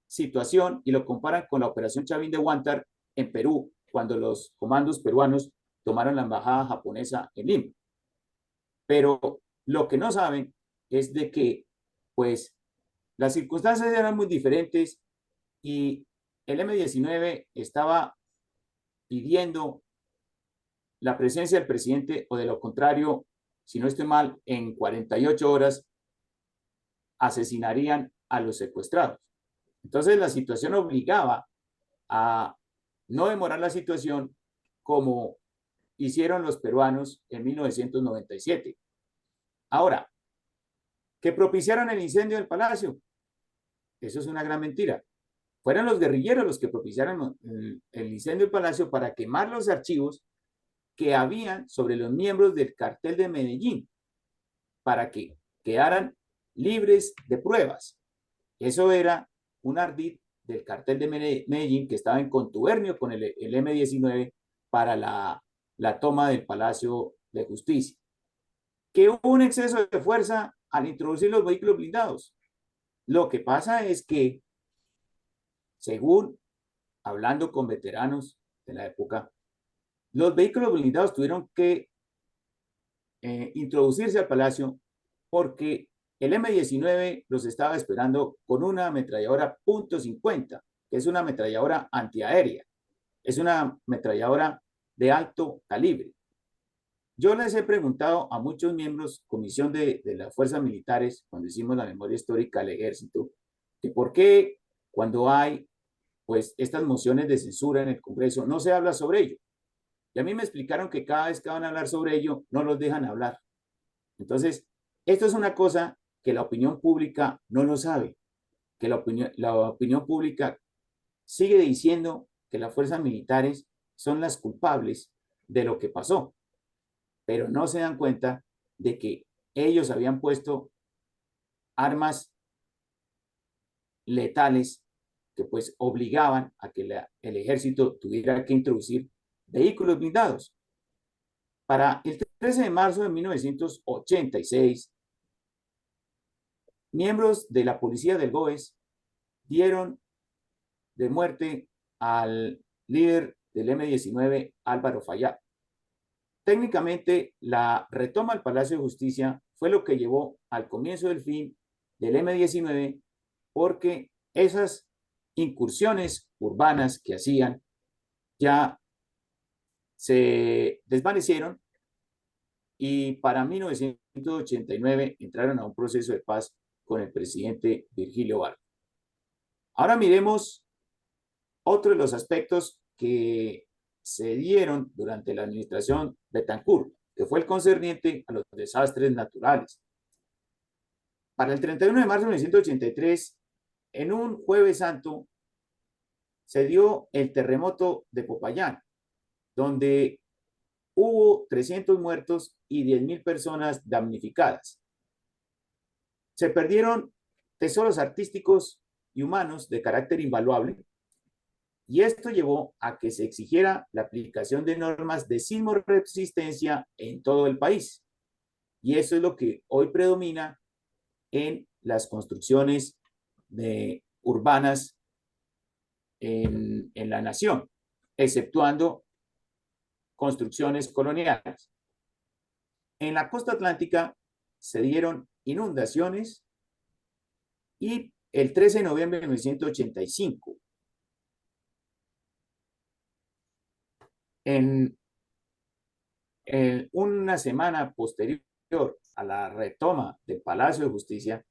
situación y lo comparan con la operación Chavín de Huántar en Perú, cuando los comandos peruanos tomaron la embajada japonesa en Lima. Pero lo que no saben es de que, pues, las circunstancias eran muy diferentes y el M-19 estaba pidiendo la presencia del presidente o de lo contrario, si no estoy mal, en 48 horas asesinarían a los secuestrados. Entonces la situación obligaba a no demorar la situación como hicieron los peruanos en 1997. Ahora, que propiciaron el incendio del palacio, eso es una gran mentira. Fueron los guerrilleros los que propiciaron el incendio del palacio para quemar los archivos que habían sobre los miembros del cartel de Medellín, para que quedaran libres de pruebas. Eso era un ardid del cartel de Medellín que estaba en contubernio con el M-19 para la toma del Palacio de Justicia. Que hubo un exceso de fuerza al introducir los vehículos blindados. Lo que pasa es que, según hablando con veteranos de la época, los vehículos blindados tuvieron que introducirse al palacio porque el M-19 los estaba esperando con una ametralladora .50, que es una ametralladora antiaérea. Es una ametralladora de alto calibre. Yo les he preguntado a muchos miembros, comisión de las fuerzas militares, cuando hicimos la memoria histórica del ejército, que por qué cuando hay pues estas mociones de censura en el Congreso no se habla sobre ello. Y a mí me explicaron que cada vez que van a hablar sobre ello, no los dejan hablar. Entonces, esto es una cosa que la opinión pública no lo sabe, que la opinión pública sigue diciendo que las fuerzas militares son las culpables de lo que pasó, pero no se dan cuenta de que ellos habían puesto armas letales que pues obligaban a que el ejército tuviera que introducir vehículos blindados. Para el 13 de marzo de 1986, miembros de la policía del GOES dieron de muerte al líder del M-19, Álvaro Fayad. Técnicamente, la retoma al Palacio de Justicia fue lo que llevó al comienzo del fin del M-19, porque esas incursiones urbanas que hacían ya se desvanecieron y para 1989 entraron a un proceso de paz con el presidente Virgilio Barco. Ahora miremos otro de los aspectos que se dieron durante la administración Betancourt, que fue el concerniente a los desastres naturales. Para el 31 de marzo de 1983, en un jueves santo, se dio el terremoto de Popayán, donde hubo 300 muertos y 10.000 personas damnificadas. Se perdieron tesoros artísticos y humanos de carácter invaluable, y esto llevó a que se exigiera la aplicación de normas de sismoresistencia en todo el país. Y eso es lo que hoy predomina en las construcciones urbanas en la nación, exceptuando construcciones coloniales. En la costa atlántica se dieron inundaciones y el 13 de noviembre de 1985, en una semana posterior a la retoma del Palacio de Justicia,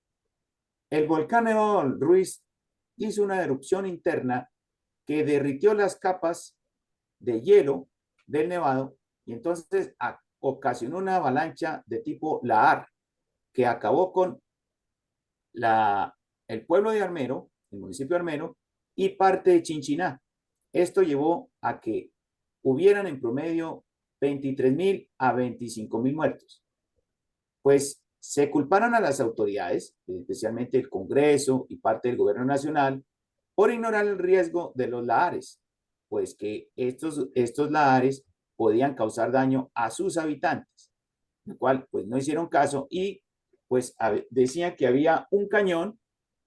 el volcán Nevado del Ruiz hizo una erupción interna que derritió las capas de hielo del nevado y entonces ocasionó una avalancha de tipo lahar que acabó con el pueblo de Armero, el municipio de Armero, y parte de Chinchiná. Esto llevó a que hubieran en promedio 23.000 a 25.000 muertos. Pues se culparon a las autoridades, especialmente el Congreso y parte del gobierno nacional, por ignorar el riesgo de los lahares, pues que estos lahares podían causar daño a sus habitantes, lo cual pues no hicieron caso y pues decían que había un cañón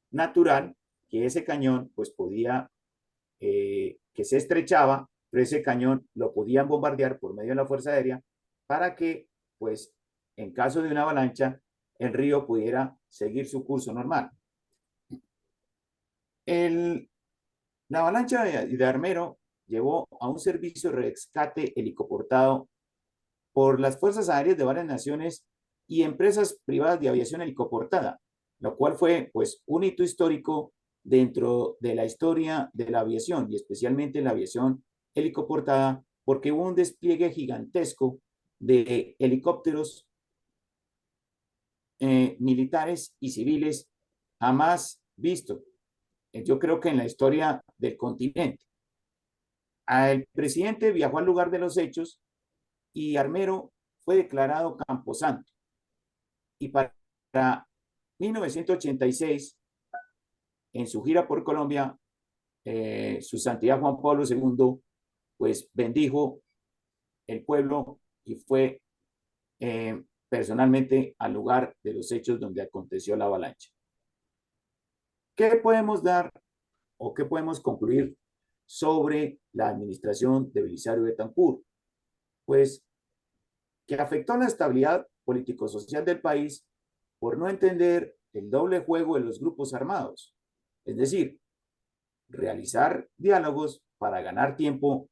natural, que ese cañón pues podía, que se estrechaba, pero ese cañón lo podían bombardear por medio de la Fuerza Aérea para que pues en caso de una avalancha el río pudiera seguir su curso normal. La avalancha de Armero llevó a un servicio de rescate helicoportado por las fuerzas aéreas de varias naciones y empresas privadas de aviación helicoportada, lo cual fue pues un hito histórico dentro de la historia de la aviación y especialmente la aviación helicoportada, porque hubo un despliegue gigantesco de helicópteros militares y civiles jamás visto, yo creo que en la historia del continente. El presidente viajó al lugar de los hechos y Armero fue declarado camposanto. Y para 1986, en su gira por Colombia, su santidad Juan Pablo II, pues bendijo el pueblo y fue personalmente al lugar de los hechos donde aconteció la avalancha. ¿Qué podemos dar o qué podemos concluir sobre la administración de Belisario Betancur? Pues que afectó la estabilidad político-social del país por no entender el doble juego de los grupos armados, es decir, realizar diálogos para ganar tiempo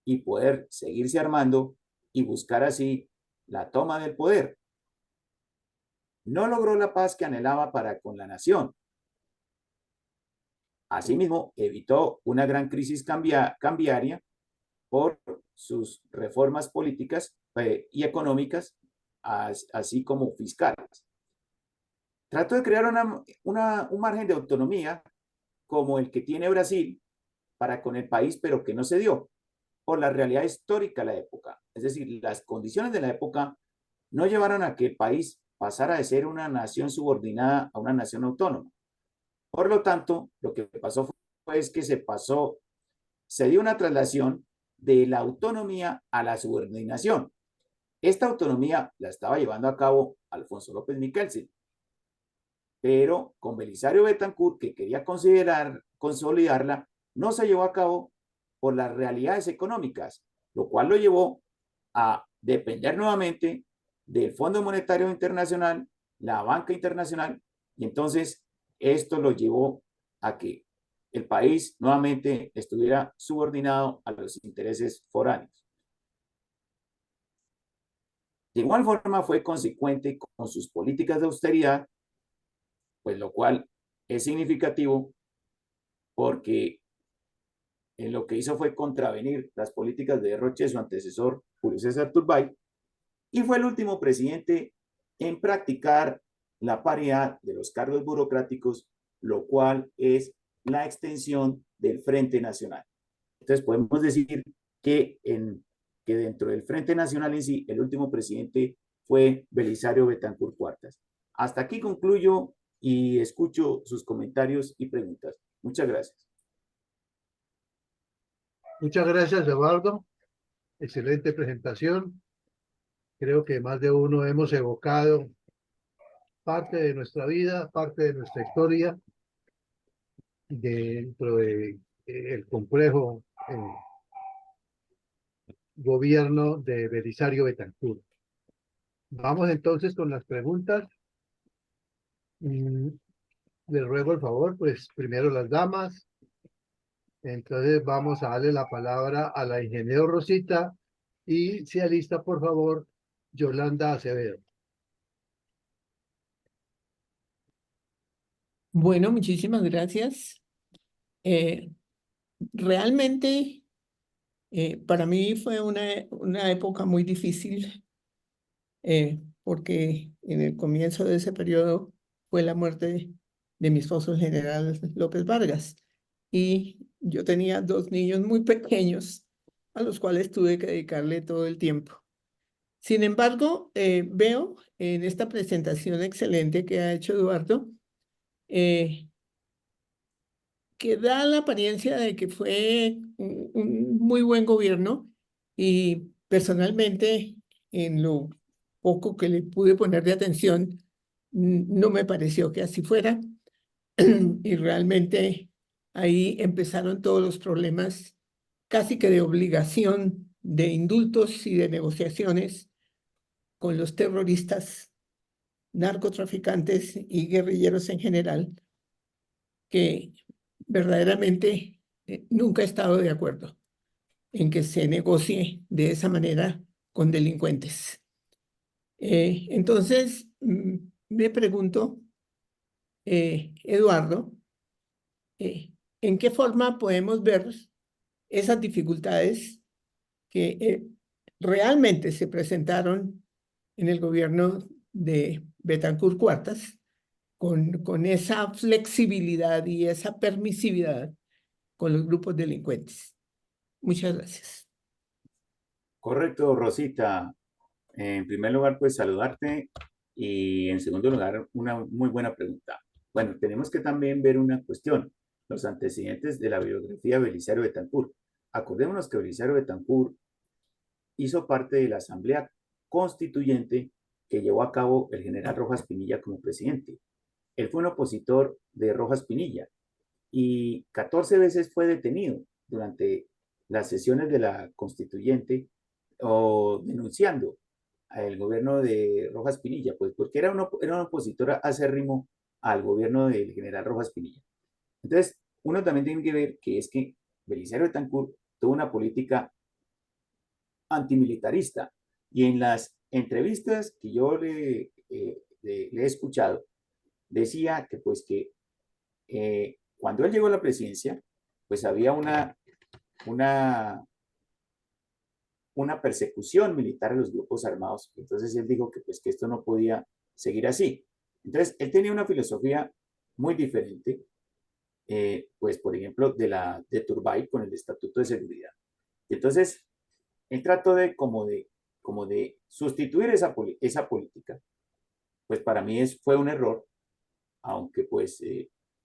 y poder seguirse armando y buscar así la toma del poder. No logró la paz que anhelaba para con la nación. Asimismo, evitó una gran crisis cambiaria por sus reformas políticas y económicas, así como fiscales. Trató de crear un margen de autonomía como el que tiene Brasil para con el país, pero que no se dio por la realidad histórica de la época. Es decir, las condiciones de la época no llevaron a que el país pasara de ser una nación subordinada a una nación autónoma. Por lo tanto, lo que pasó fue que se dio una traslación de la autonomía a la subordinación. Esta autonomía la estaba llevando a cabo Alfonso López Michelsen, pero con Belisario Betancourt, que quería consolidarla, no se llevó a cabo por las realidades económicas, lo cual lo llevó a depender nuevamente del Fondo Monetario Internacional, la banca internacional, y entonces esto lo llevó a que el país nuevamente estuviera subordinado a los intereses foráneos. De igual forma fue consecuente con sus políticas de austeridad, pues lo cual es significativo porque lo que hizo fue contravenir las políticas de derroche de su antecesor, Julio César Turbay, y fue el último presidente en practicar la paridad de los cargos burocráticos, lo cual es la extensión del Frente Nacional. Entonces podemos decir que, que dentro del Frente Nacional en sí, el último presidente fue Belisario Betancourt Cuartas. Hasta aquí concluyo y escucho sus comentarios y preguntas. Muchas gracias.
Muchas gracias, Eduardo. Excelente presentación. Creo que más de uno hemos evocado parte de nuestra vida, parte de nuestra historia dentro de el complejo gobierno de Belisario Betancourt. Vamos entonces con las preguntas. Les ruego el favor, pues primero las damas. Entonces vamos a darle la palabra a la ingeniero Rosita y se alista, por favor, Yolanda Acevedo.
Bueno, muchísimas gracias. Eh, realmente para mí fue una época muy difícil porque en el comienzo de ese periodo fue la muerte de mi esposo, el general López Vargas. Y yo tenía dos niños muy pequeños a los cuales tuve que dedicarle todo el tiempo. Sin embargo, veo en esta presentación excelente que ha hecho Eduardo, que da la apariencia de que fue un muy buen gobierno y personalmente en lo poco que le pude poner de atención, no me pareció que así fuera y realmente ahí empezaron todos los problemas casi que de obligación de indultos y de negociaciones con los terroristas, narcotraficantes y guerrilleros en general, que verdaderamente nunca he estado de acuerdo en que se negocie de esa manera con delincuentes. Entonces, me pregunto, Eduardo, ¿en qué forma podemos ver esas dificultades que realmente se presentaron en el gobierno de Betancourt Cuartas con esa flexibilidad y esa permisividad con los grupos delincuentes? Muchas gracias.
Correcto, Rosita. En primer lugar, pues saludarte y en segundo lugar, una muy buena pregunta. Bueno, tenemos que también ver una cuestión, los antecedentes de la biografía de Belisario Betancourt. Acordémonos que Belisario Betancourt hizo parte de la Asamblea Constituyente que llevó a cabo el general Rojas Pinilla como presidente. Él fue un opositor de Rojas Pinilla y 14 veces fue detenido durante las sesiones de la Constituyente o denunciando al gobierno de Rojas Pinilla, pues porque era un opositor acérrimo al gobierno del general Rojas Pinilla. Entonces, uno también tiene que ver que es que Belisario Betancourt tuvo una política antimilitarista y en las entrevistas que yo le he escuchado, decía que pues que cuando él llegó a la presidencia, pues había una, una persecución militar a los grupos armados. Entonces él dijo que pues que esto no podía seguir así. Entonces él tenía una filosofía muy diferente, pues por ejemplo de Turbay con el Estatuto de Seguridad. Entonces él trató como de sustituir esa política. Pues para mí fue un error, aunque pues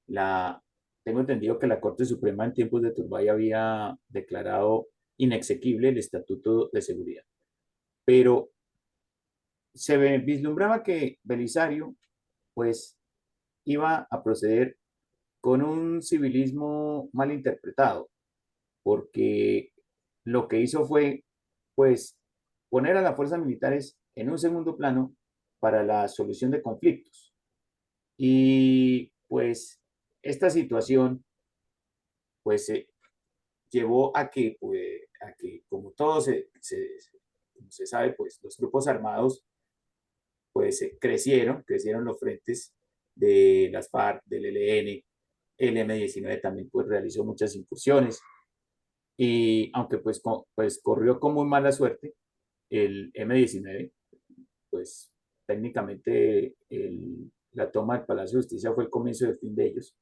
tengo entendido que la Corte Suprema en tiempos de Turbay había declarado inexequible el Estatuto de Seguridad. Pero vislumbraba que Belisario, pues, iba a proceder con un civilismo mal interpretado, porque lo que hizo fue, pues, poner a las fuerzas militares en un segundo plano para la solución de conflictos. Y pues esta situación, pues, llevó a que como todo como se sabe, pues los grupos armados, pues crecieron los frentes de las FARC, del ELN, el M-19 también pues realizó muchas incursiones y aunque pues corrió con muy mala suerte, el M-19, pues técnicamente la toma del Palacio de Justicia fue el comienzo del fin de ellos,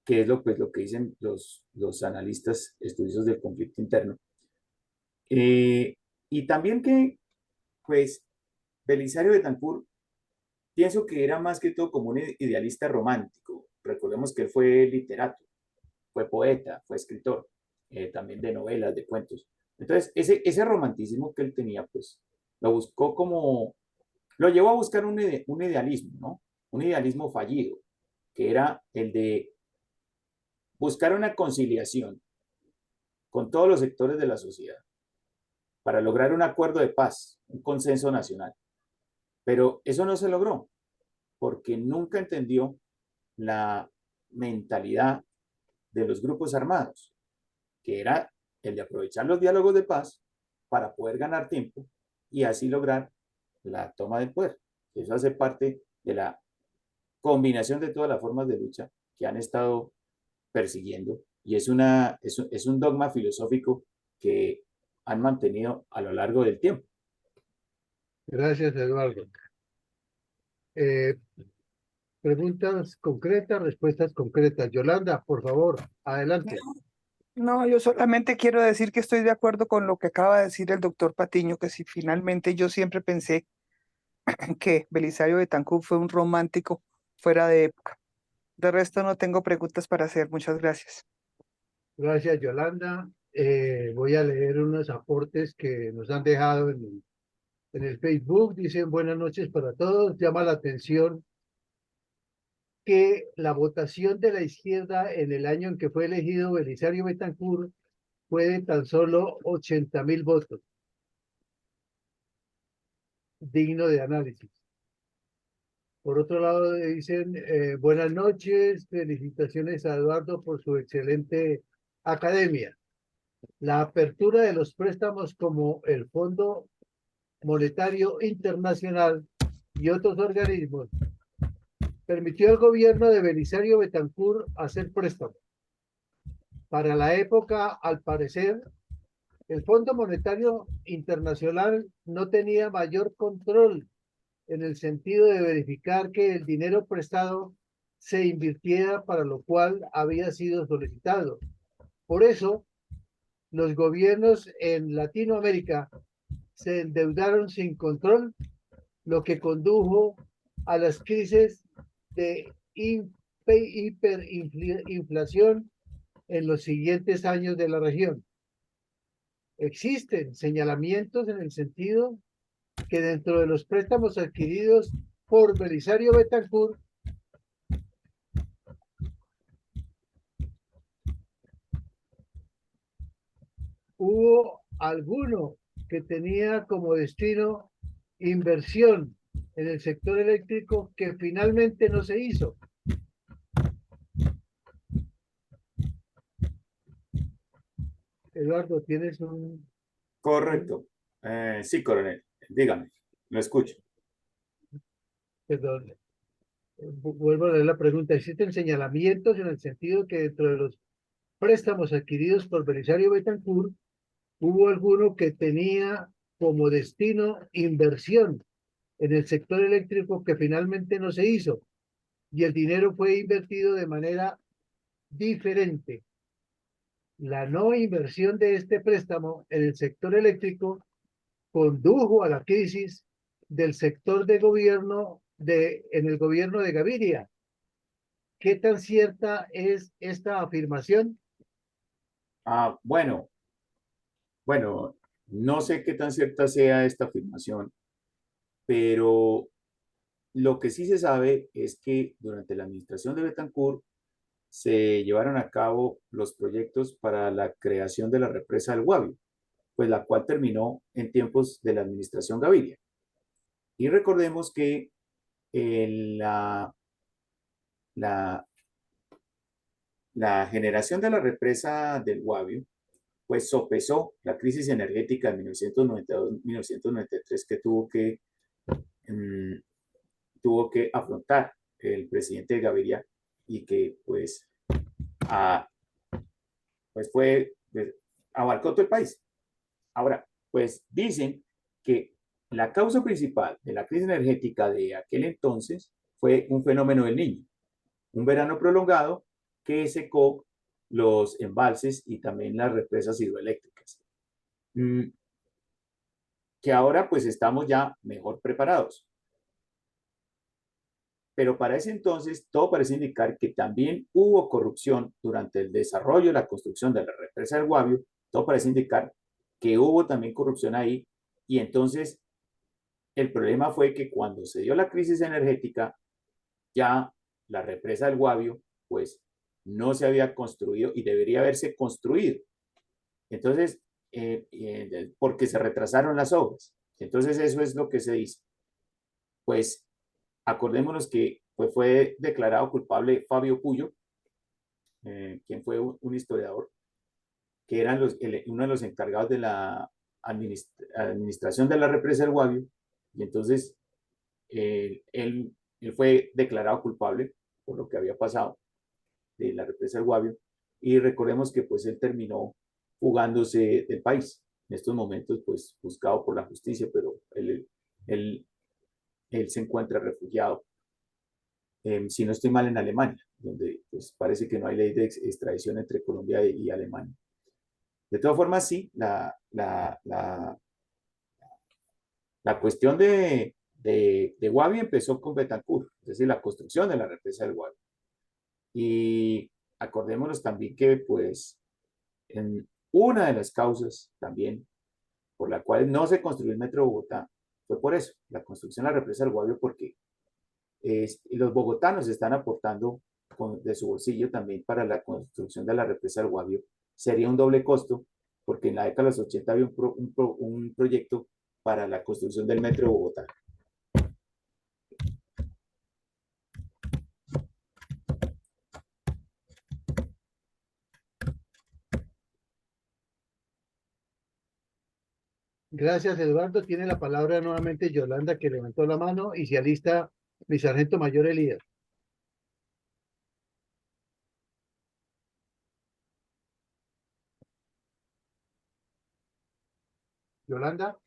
que es pues, lo que dicen los analistas estudiosos del conflicto interno. Y también que, pues, Belisario Betancur, pienso que era más que todo como un idealista romántico. Recordemos que él fue literato, fue poeta, fue escritor, también de novelas, de cuentos. Entonces, ese romanticismo que él tenía, pues, lo buscó como, lo llevó a buscar un idealismo, ¿no? Un idealismo fallido, que era el de buscar una conciliación con todos los sectores de la sociedad para lograr un acuerdo de paz, un consenso nacional. Pero eso no se logró porque nunca entendió la mentalidad de los grupos armados, que era el de aprovechar los diálogos de paz para poder ganar tiempo y así lograr la toma del poder. Eso hace parte de la combinación de todas las formas de lucha que han estado persiguiendo y es un dogma filosófico que han mantenido a lo largo del tiempo.
Gracias, Eduardo. Eh, Preguntas concretas, respuestas concretas. Yolanda, por favor, adelante.
No, yo solamente quiero decir que estoy de acuerdo con lo que acaba de decir el doctor Patiño, que si finalmente yo siempre pensé que Belisario Betancur fue un romántico fuera de época. De resto no tengo preguntas para hacer. Muchas gracias.
Gracias, Yolanda. Voy a leer unos aportes que nos han dejado en el Facebook. Dicen buenas noches para todos. Llama la atención que la votación de la izquierda en el año en que fue elegido Belisario Betancur fue de tan solo 80.000 votos. Digno de análisis. Por otro lado, dicen buenas noches, felicitaciones a Eduardo por su excelente academia. La apertura de los préstamos como el Fondo Monetario Internacional y otros organismos permitió al gobierno de Belisario Betancur hacer préstamos. Para la época, al parecer, el Fondo Monetario Internacional no tenía mayor control en el sentido de verificar que el dinero prestado se invirtiera para lo cual había sido solicitado. Por eso, los gobiernos en Latinoamérica se endeudaron sin control, lo que condujo a las crisis de hiperinflación en los siguientes años de la región. Existen señalamientos en el sentido que dentro de los préstamos adquiridos por Belisario Betancur hubo alguno que tenía como destino inversión en el sector eléctrico que finalmente no se hizo. Eduardo, ¿tienes un...?
Correcto. Sí, coronel, dígame, lo escucho.
Perdón, vuelvo a leer la pregunta. ¿Existen señalamientos en el sentido que dentro de los préstamos adquiridos por Belisario Betancur hubo alguno que tenía como destino inversión en el sector eléctrico que finalmente no se hizo y el dinero fue invertido de manera diferente? La no inversión de este préstamo en el sector eléctrico condujo a la crisis del sector de gobierno en el gobierno de Gaviria. ¿Qué tan cierta es esta afirmación?
Bueno, no sé qué tan cierta sea esta afirmación, pero lo que sí se sabe es que durante la administración de Betancourt se llevaron a cabo los proyectos para la creación de la represa del Guavio, pues la cual terminó en tiempos de la administración Gaviria. Y recordemos que la, la, la generación de la represa del Guavio pues sopesó la crisis energética de 1992-1993 que tuvo que afrontar el presidente Gaviria y que a, pues abarcó todo el país. Ahora, pues dicen que la causa principal de la crisis energética de aquel entonces fue un fenómeno del Niño, un verano prolongado que secó los embalses y también las represas hidroeléctricas. Que ahora pues estamos ya mejor preparados. Pero para ese entonces todo parece indicar que también hubo corrupción durante el desarrollo y la construcción de la represa del Guavio. Todo parece indicar que hubo también corrupción ahí. Y entonces el problema fue que cuando se dio la crisis energética, ya la represa del Guavio pues no se había construido y debería haberse construido. Entonces, porque se retrasaron las obras. Entonces eso es lo que se dice. Pues acordémonos que pues, fue declarado culpable Fabio Puyo, quien fue un historiador, que era uno de los encargados de la administración de la represa del Guavio, y entonces él fue declarado culpable por lo que había pasado de la represa del Guavio, y recordemos que pues él terminó fugándose del país. En estos momentos pues buscado por la justicia, pero él se encuentra refugiado, si no estoy mal, en Alemania, donde pues, parece que no hay ley de extradición entre Colombia y Alemania. De todas formas, sí, la cuestión de Guavio empezó con Betancourt, es decir, la construcción de la represa del Guavio. Y acordémonos también que, pues, en una de las causas también por la cual no se construyó el Metro de Bogotá fue por eso, la construcción de la represa del Guavio, porque los bogotanos están aportando de su bolsillo también para la construcción de la represa del Guavio. Sería un doble costo, porque en la década de los 80 había un proyecto para la construcción del Metro de Bogotá.
Gracias, Eduardo. Tiene la palabra nuevamente Yolanda, que levantó la mano, y se alista mi sargento mayor Elías. Yolanda.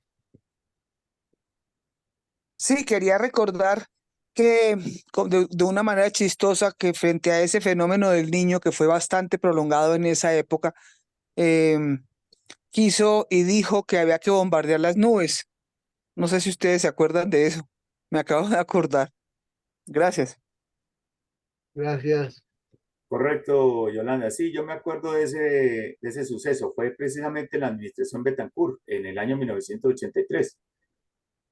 Sí, quería recordar que de una manera chistosa que frente a ese fenómeno del Niño que fue bastante prolongado en esa época, quiso y dijo que había que bombardear las nubes. No sé si ustedes se acuerdan de eso. Me acabo de acordar. Gracias.
Gracias.
Correcto, Yolanda. Sí, yo me acuerdo de ese suceso. Fue precisamente la administración Betancourt en el año 1983.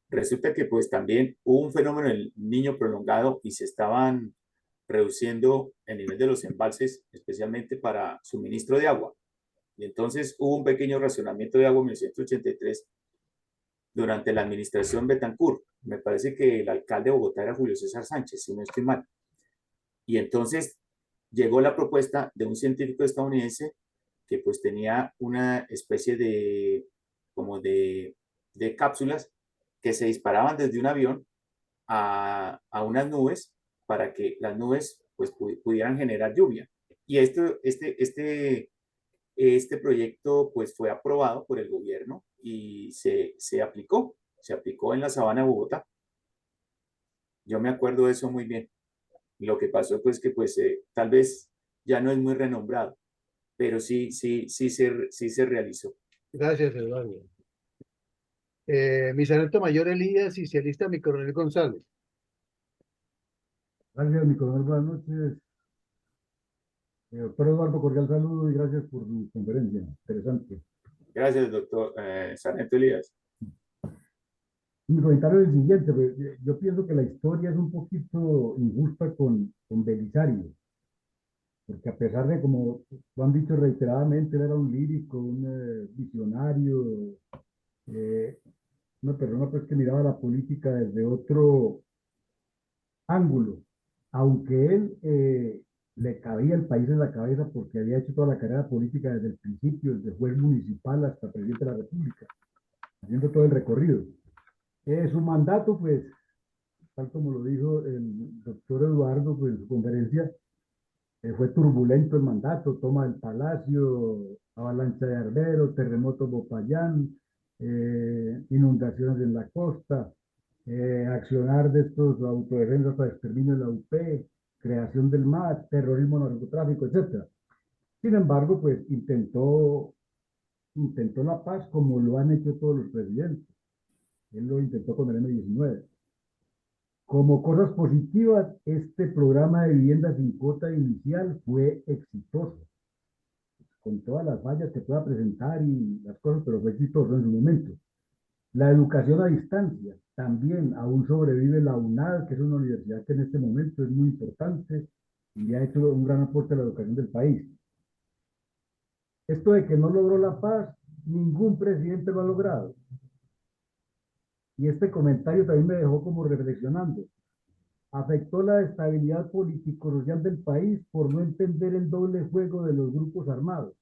Resulta que pues también hubo un fenómeno del Niño prolongado y se estaban reduciendo el nivel de los embalses, especialmente para suministro de agua. Y entonces hubo un pequeño racionamiento de agua en 1983 durante la administración Betancourt. Me parece que el alcalde de Bogotá era Julio César Sánchez, si no estoy mal. Y entonces llegó la propuesta de un científico estadounidense que pues tenía una especie como de cápsulas que se disparaban desde un avión a unas nubes para que las nubes pues pudieran generar lluvia. Y este proyecto pues fue aprobado por el gobierno y se aplicó en la sabana de Bogotá. Yo me acuerdo de eso muy bien. Lo que pasó pues que pues tal vez ya no es muy renombrado, pero sí se realizó.
Gracias, Eduardo. Mi sargento mayor Elías, y se alista mi coronel González.
Gracias, mi coronel, buenas noches. Doctor Eduardo, cordial saludo y gracias por su conferencia. Interesante.
Gracias, doctor Sargento Elías.
Mi comentario es el siguiente, pues, yo pienso que la historia es un poquito injusta con Belisario, porque a pesar de, como lo han dicho reiteradamente, él era un lírico, un visionario, eh, una persona pues que miraba la política desde otro ángulo, aunque él le cabía el país en la cabeza porque había hecho toda la carrera política desde el principio, desde juez municipal hasta presidente de la República, haciendo todo el recorrido. Su mandato, pues, tal como lo dijo el doctor Eduardo pues, en su conferencia, fue turbulento el mandato, toma del Palacio, avalancha de Arbero, terremoto Popayán, inundaciones en la costa, accionar de estos autodefensas para exterminio de la UP, creación del MAT, terrorismo, narcotráfico, etc. Sin embargo, pues intentó la paz como lo han hecho todos los presidentes. Él lo intentó con el M-19. Como cosas positivas, este programa de vivienda sin cuota inicial fue exitoso, con todas las fallas que pueda presentar y las cosas, pero fue exitoso en su momento. La educación a distancia, también aún sobrevive la UNAD, que es una universidad que en este momento es muy importante y ha hecho un gran aporte a la educación del país. Esto de que no logró la paz, ningún presidente lo ha logrado. Y este comentario también me dejó como reflexionando. Afectó la estabilidad político-social del país por no entender el doble juego de los grupos armados.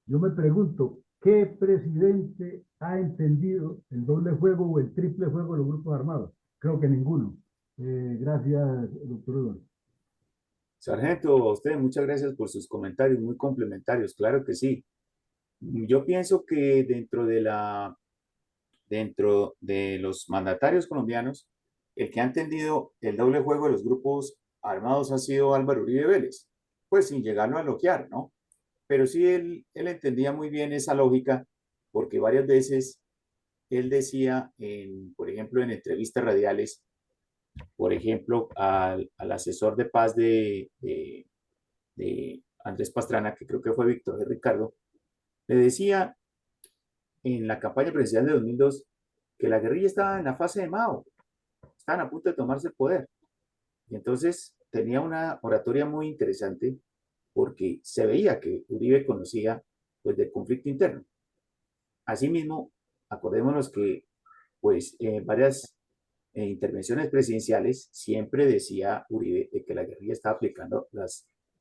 Yo me pregunto, ¿qué presidente ha entendido el doble juego o el triple juego de los grupos armados? Creo que ninguno. Gracias, doctor Eduardo.
Sargento, a usted muchas gracias por sus comentarios muy complementarios, claro que sí. Yo pienso que dentro de los mandatarios colombianos, el que ha entendido el doble juego de los grupos armados ha sido Álvaro Uribe Vélez, pues sin llegarlo a elogiar, ¿no? Pero sí él entendía muy bien esa lógica, porque varias veces él decía, por ejemplo, en entrevistas radiales, por ejemplo, al asesor de paz de Andrés Pastrana, que creo que fue Víctor de Ricardo, le decía en la campaña presidencial de 2002 que la guerrilla estaba en la fase de Mao, estaban a punto de tomarse el poder. Y entonces tenía una oratoria muy interesante porque se veía que Uribe conocía pues del conflicto interno. Asimismo, acordémonos que pues varias intervenciones presidenciales siempre decía Uribe de que la guerrilla estaba aplicando la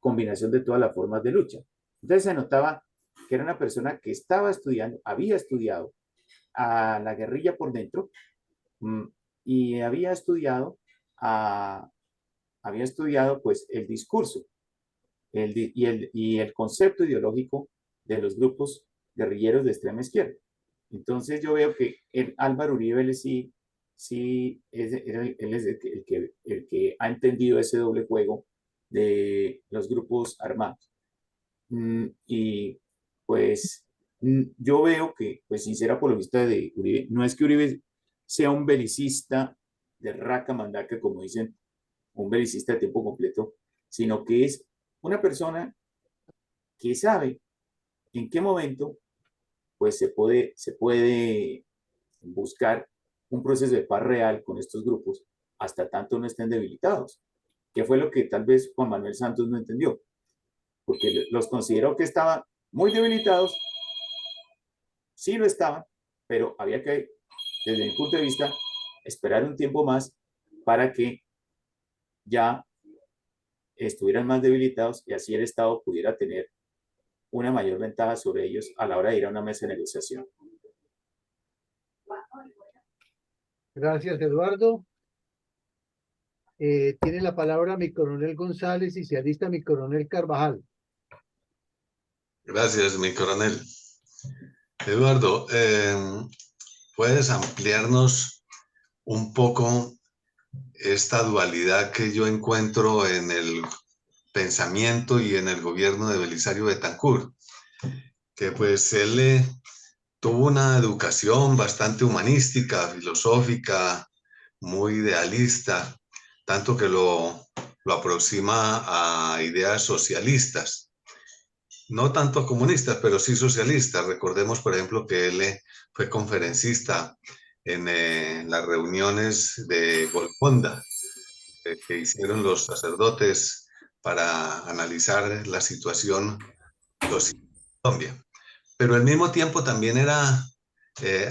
combinación de todas las formas de lucha. Entonces se notaba que era una persona que estaba estudiando, había estudiado a la guerrilla por dentro y había estudiado pues el discurso y el concepto ideológico de los grupos guerrilleros de extrema izquierda. Entonces yo veo que Álvaro Uribe sí él es el que ha entendido ese doble juego de los grupos armados. Y pues yo veo que, pues sincera apologista de Uribe, no es que Uribe sea un belicista de raca mandaca, como dicen, un belicista de tiempo completo, sino que es una persona que sabe en qué momento pues se puede buscar un proceso de paz real con estos grupos hasta tanto no estén debilitados, que fue lo que tal vez Juan Manuel Santos no entendió, porque los consideró que estaban muy debilitados, sí lo estaban, pero había que, desde mi punto de vista, esperar un tiempo más para que ya estuvieran más debilitados y así el Estado pudiera tener una mayor ventaja sobre ellos a la hora de ir a una mesa de negociación.
Gracias, Eduardo. Tiene la palabra mi coronel González y se alista mi coronel Carvajal.
Gracias, mi coronel. Eduardo, ¿puedes ampliarnos un poco esta dualidad que yo encuentro en el pensamiento y en el gobierno de Belisario Betancur? Que pues él tuvo una educación bastante humanística, filosófica, muy idealista, tanto que lo aproxima a ideas socialistas. No tanto comunistas, pero sí socialistas. Recordemos, por ejemplo, que él fue conferencista en las reuniones de Golconda que hicieron los sacerdotes para analizar la situación social en Colombia. Pero al mismo tiempo también era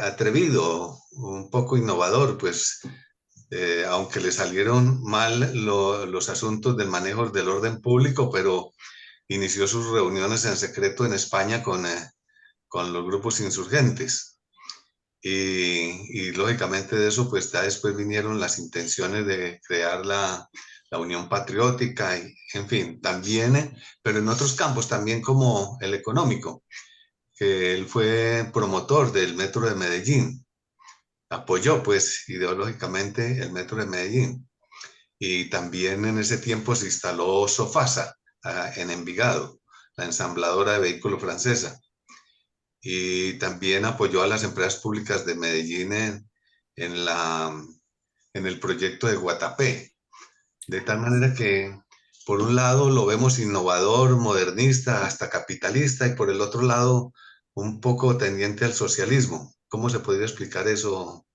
atrevido, un poco innovador, pues aunque le salieron mal los asuntos del manejo del orden público, pero inició sus reuniones en secreto en España con los grupos insurgentes. Y lógicamente de eso, pues ya después vinieron las intenciones de crear la Unión Patriótica, y, en fin, también, pero en otros campos también como el económico, que él fue promotor del Metro de Medellín, apoyó pues ideológicamente el Metro de Medellín. Y también en ese tiempo se instaló Sofasa en Envigado, la ensambladora de vehículos francesa. Y también apoyó a las empresas públicas de Medellín en, en el proyecto de Guatapé. De tal manera que, por un lado, lo vemos innovador, modernista, hasta capitalista, y por el otro lado, un poco tendiente al socialismo. ¿Cómo se podría explicar eso,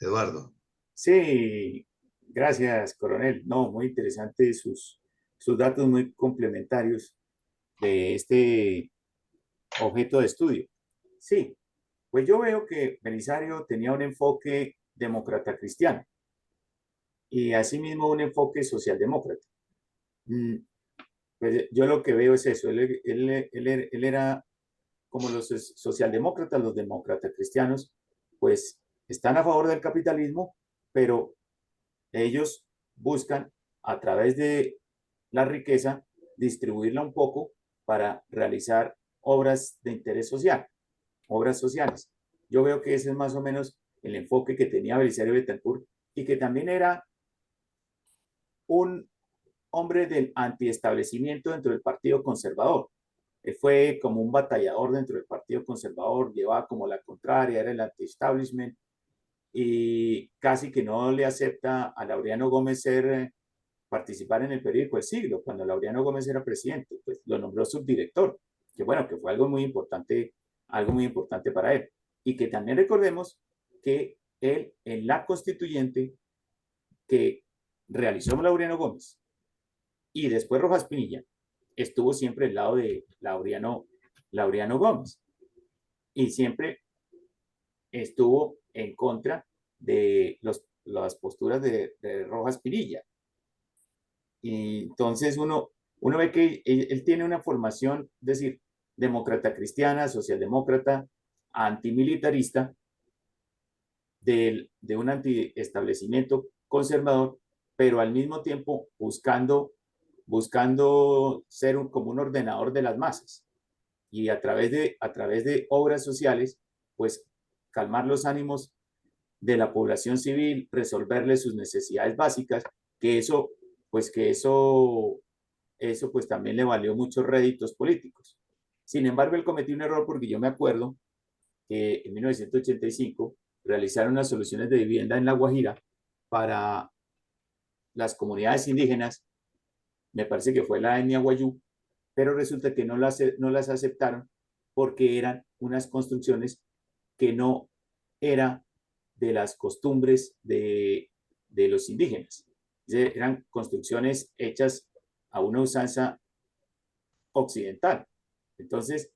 Eduardo?
Sí, gracias, coronel. No, muy interesante sus datos muy complementarios de este objeto de estudio. Sí, pues yo veo que Belisario tenía un enfoque demócrata cristiano y asimismo un enfoque socialdemócrata. Pues yo lo que veo es eso, él era como los socialdemócratas, los demócratas cristianos, pues están a favor del capitalismo, pero ellos buscan a través de la riqueza distribuirla un poco para realizar obras de interés social, obras sociales. Yo veo que ese es más o menos el enfoque que tenía Belisario Betancourt y que también era un hombre del antiestablecimiento dentro del Partido Conservador. Él fue como un batallador dentro del Partido Conservador, llevaba como la contraria, era el anti-establishment y casi que no le acepta a Laureano Gómez participar en el periódico El Siglo, cuando Laureano Gómez era presidente, pues lo nombró subdirector, que bueno, que fue algo muy importante para él. Y que también recordemos que él en la constituyente que realizó Laureano Gómez y después Rojas Pinilla, estuvo siempre al lado de Laureano Gómez y siempre estuvo en contra de las posturas de Rojas Pinilla. Y entonces uno ve que él tiene una formación, es decir, demócrata cristiana, socialdemócrata, antimilitarista, de un antiestablecimiento conservador, pero al mismo tiempo buscando ser como un ordenador de las masas y a través de obras sociales, pues calmar los ánimos de la población civil, resolverle sus necesidades básicas, que eso pues también le valió muchos réditos políticos. Sin embargo, él cometió un error porque yo me acuerdo que en 1985 realizaron unas soluciones de vivienda en La Guajira para las comunidades indígenas, me parece que fue la etnia Guayú, pero resulta que no las aceptaron porque eran unas construcciones que no eran de las costumbres de los indígenas. Eran construcciones hechas a una usanza occidental. Entonces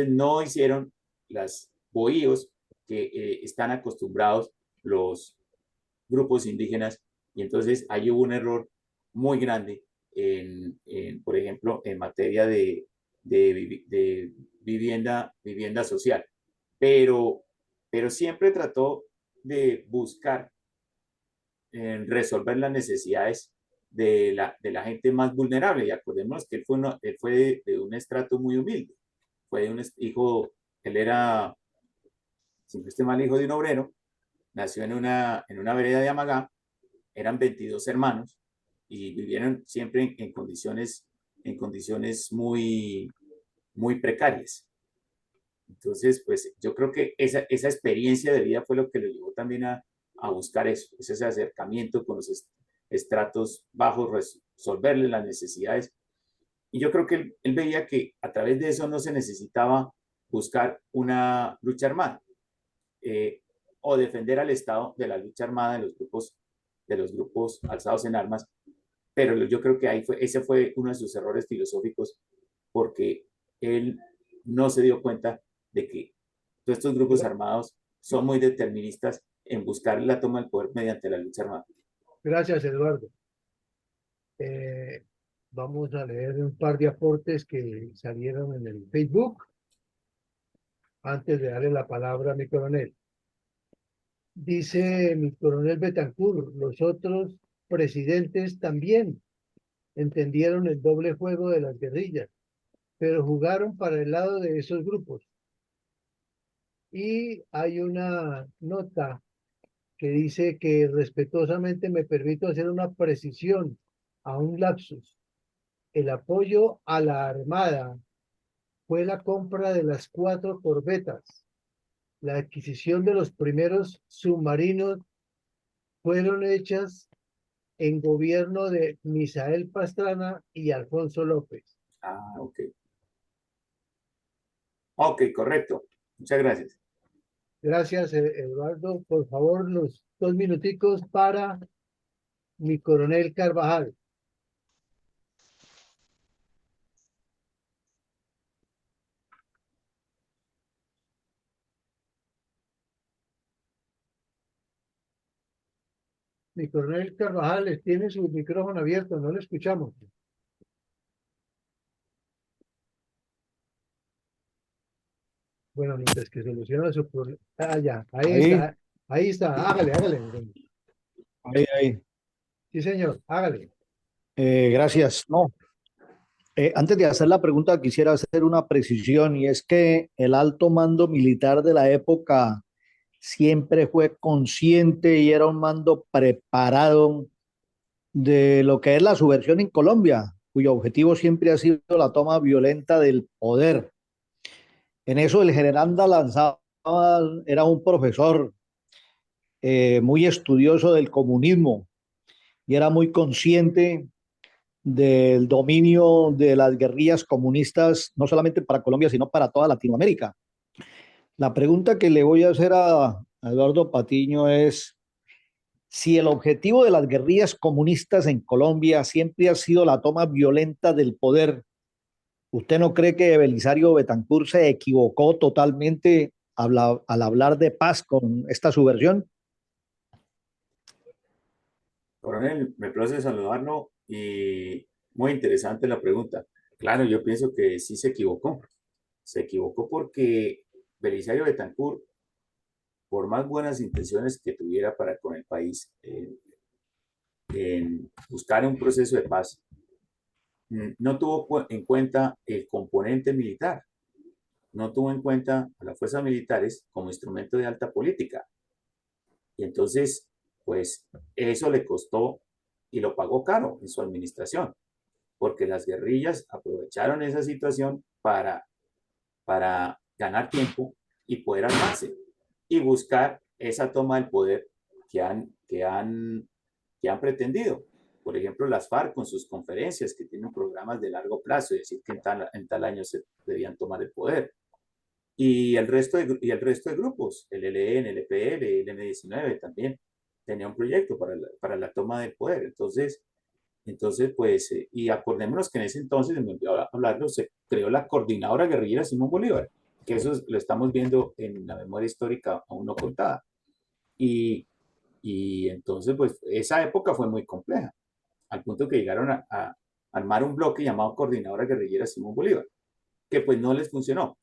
no hicieron las bohíos que están acostumbrados los grupos indígenas y entonces ahí hubo un error muy grande por ejemplo, en materia de vivienda social. Pero siempre trató de buscar resolver las necesidades de la gente más vulnerable. Y acordémonos que él fue de un estrato muy humilde. Fue de un hijo, él era, si no esté mal, hijo de un obrero, nació en una vereda de Amagá, eran 22 hermanos y vivieron siempre en condiciones muy, muy precarias. Entonces, pues yo creo que esa experiencia de vida fue lo que lo llevó también a buscar eso, ese acercamiento con los estratos bajos, resolverle las necesidades. Y yo creo que él veía que a través de eso no se necesitaba buscar una lucha armada. o defender al Estado de la lucha armada de los grupos alzados en armas. Pero yo creo que ese fue uno de sus errores filosóficos, porque él no se dio cuenta de que todos estos grupos armados son muy deterministas en buscar la toma del poder mediante la lucha armada.
Gracias, Eduardo. Vamos a leer un par de aportes que salieron en el Facebook antes de darle la palabra a mi coronel. Dice mi coronel Betancourt, los otros presidentes también entendieron el doble juego de las guerrillas, pero jugaron para el lado de esos grupos. Y hay una nota que dice que respetuosamente me permito hacer una precisión a un lapsus. El apoyo a la Armada fue la compra de las 4 corbetas. La adquisición de los primeros submarinos fueron hechas en gobierno de Misael Pastrana y Alfonso López.
Ah, ok. Ok, correcto. Muchas gracias.
Gracias, Eduardo. Por favor, los 2 minuticos para mi coronel Carvajal. Mi coronel Carvajal tiene su micrófono abierto, no lo escuchamos. Bueno, mientras que soluciona su problema. Ah, ya, ahí está, hágale.
Ahí.
Sí, señor, hágale.
Gracias. No, antes de hacer la pregunta, quisiera hacer una precisión y es que el alto mando militar de la época siempre fue consciente y era un mando preparado de lo que es la subversión en Colombia, cuyo objetivo siempre ha sido la toma violenta del poder. En eso el general Lanzada era un profesor muy estudioso del comunismo y era muy consciente del dominio de las guerrillas comunistas, no solamente para Colombia, sino para toda Latinoamérica. La pregunta que le voy a hacer a Eduardo Patiño es si el objetivo de las guerrillas comunistas en Colombia siempre ha sido la toma violenta del poder. ¿Usted no cree que Belisario Betancourt se equivocó totalmente al hablar de paz con esta subversión?
Coronel, me place saludarlo y muy interesante la pregunta. Claro, yo pienso que sí se equivocó. Se equivocó porque Belisario Betancourt, por más buenas intenciones que tuviera para con el país, en buscar un proceso de paz, no tuvo en cuenta el componente militar, no tuvo en cuenta a las fuerzas militares como instrumento de alta política. Y entonces, pues eso le costó y lo pagó caro en su administración, porque las guerrillas aprovecharon esa situación para ganar tiempo y poder armarse y buscar esa toma del poder que han pretendido. Por ejemplo, las FARC con sus conferencias que tienen programas de largo plazo, es decir, que en tal año se debían tomar el poder. Y el resto de grupos, el ELN, el EPL, el M19 también tenía un proyecto para la toma del poder. Entonces pues, y acordémonos que en ese entonces, me olvidó hablarlo, se creó la Coordinadora Guerrillera Simón Bolívar, que eso lo estamos viendo en la memoria histórica aún no contada. Y entonces, pues, esa época fue muy compleja, al punto que llegaron a armar un bloque llamado Coordinadora Guerrillera Simón Bolívar, que pues no les funcionó,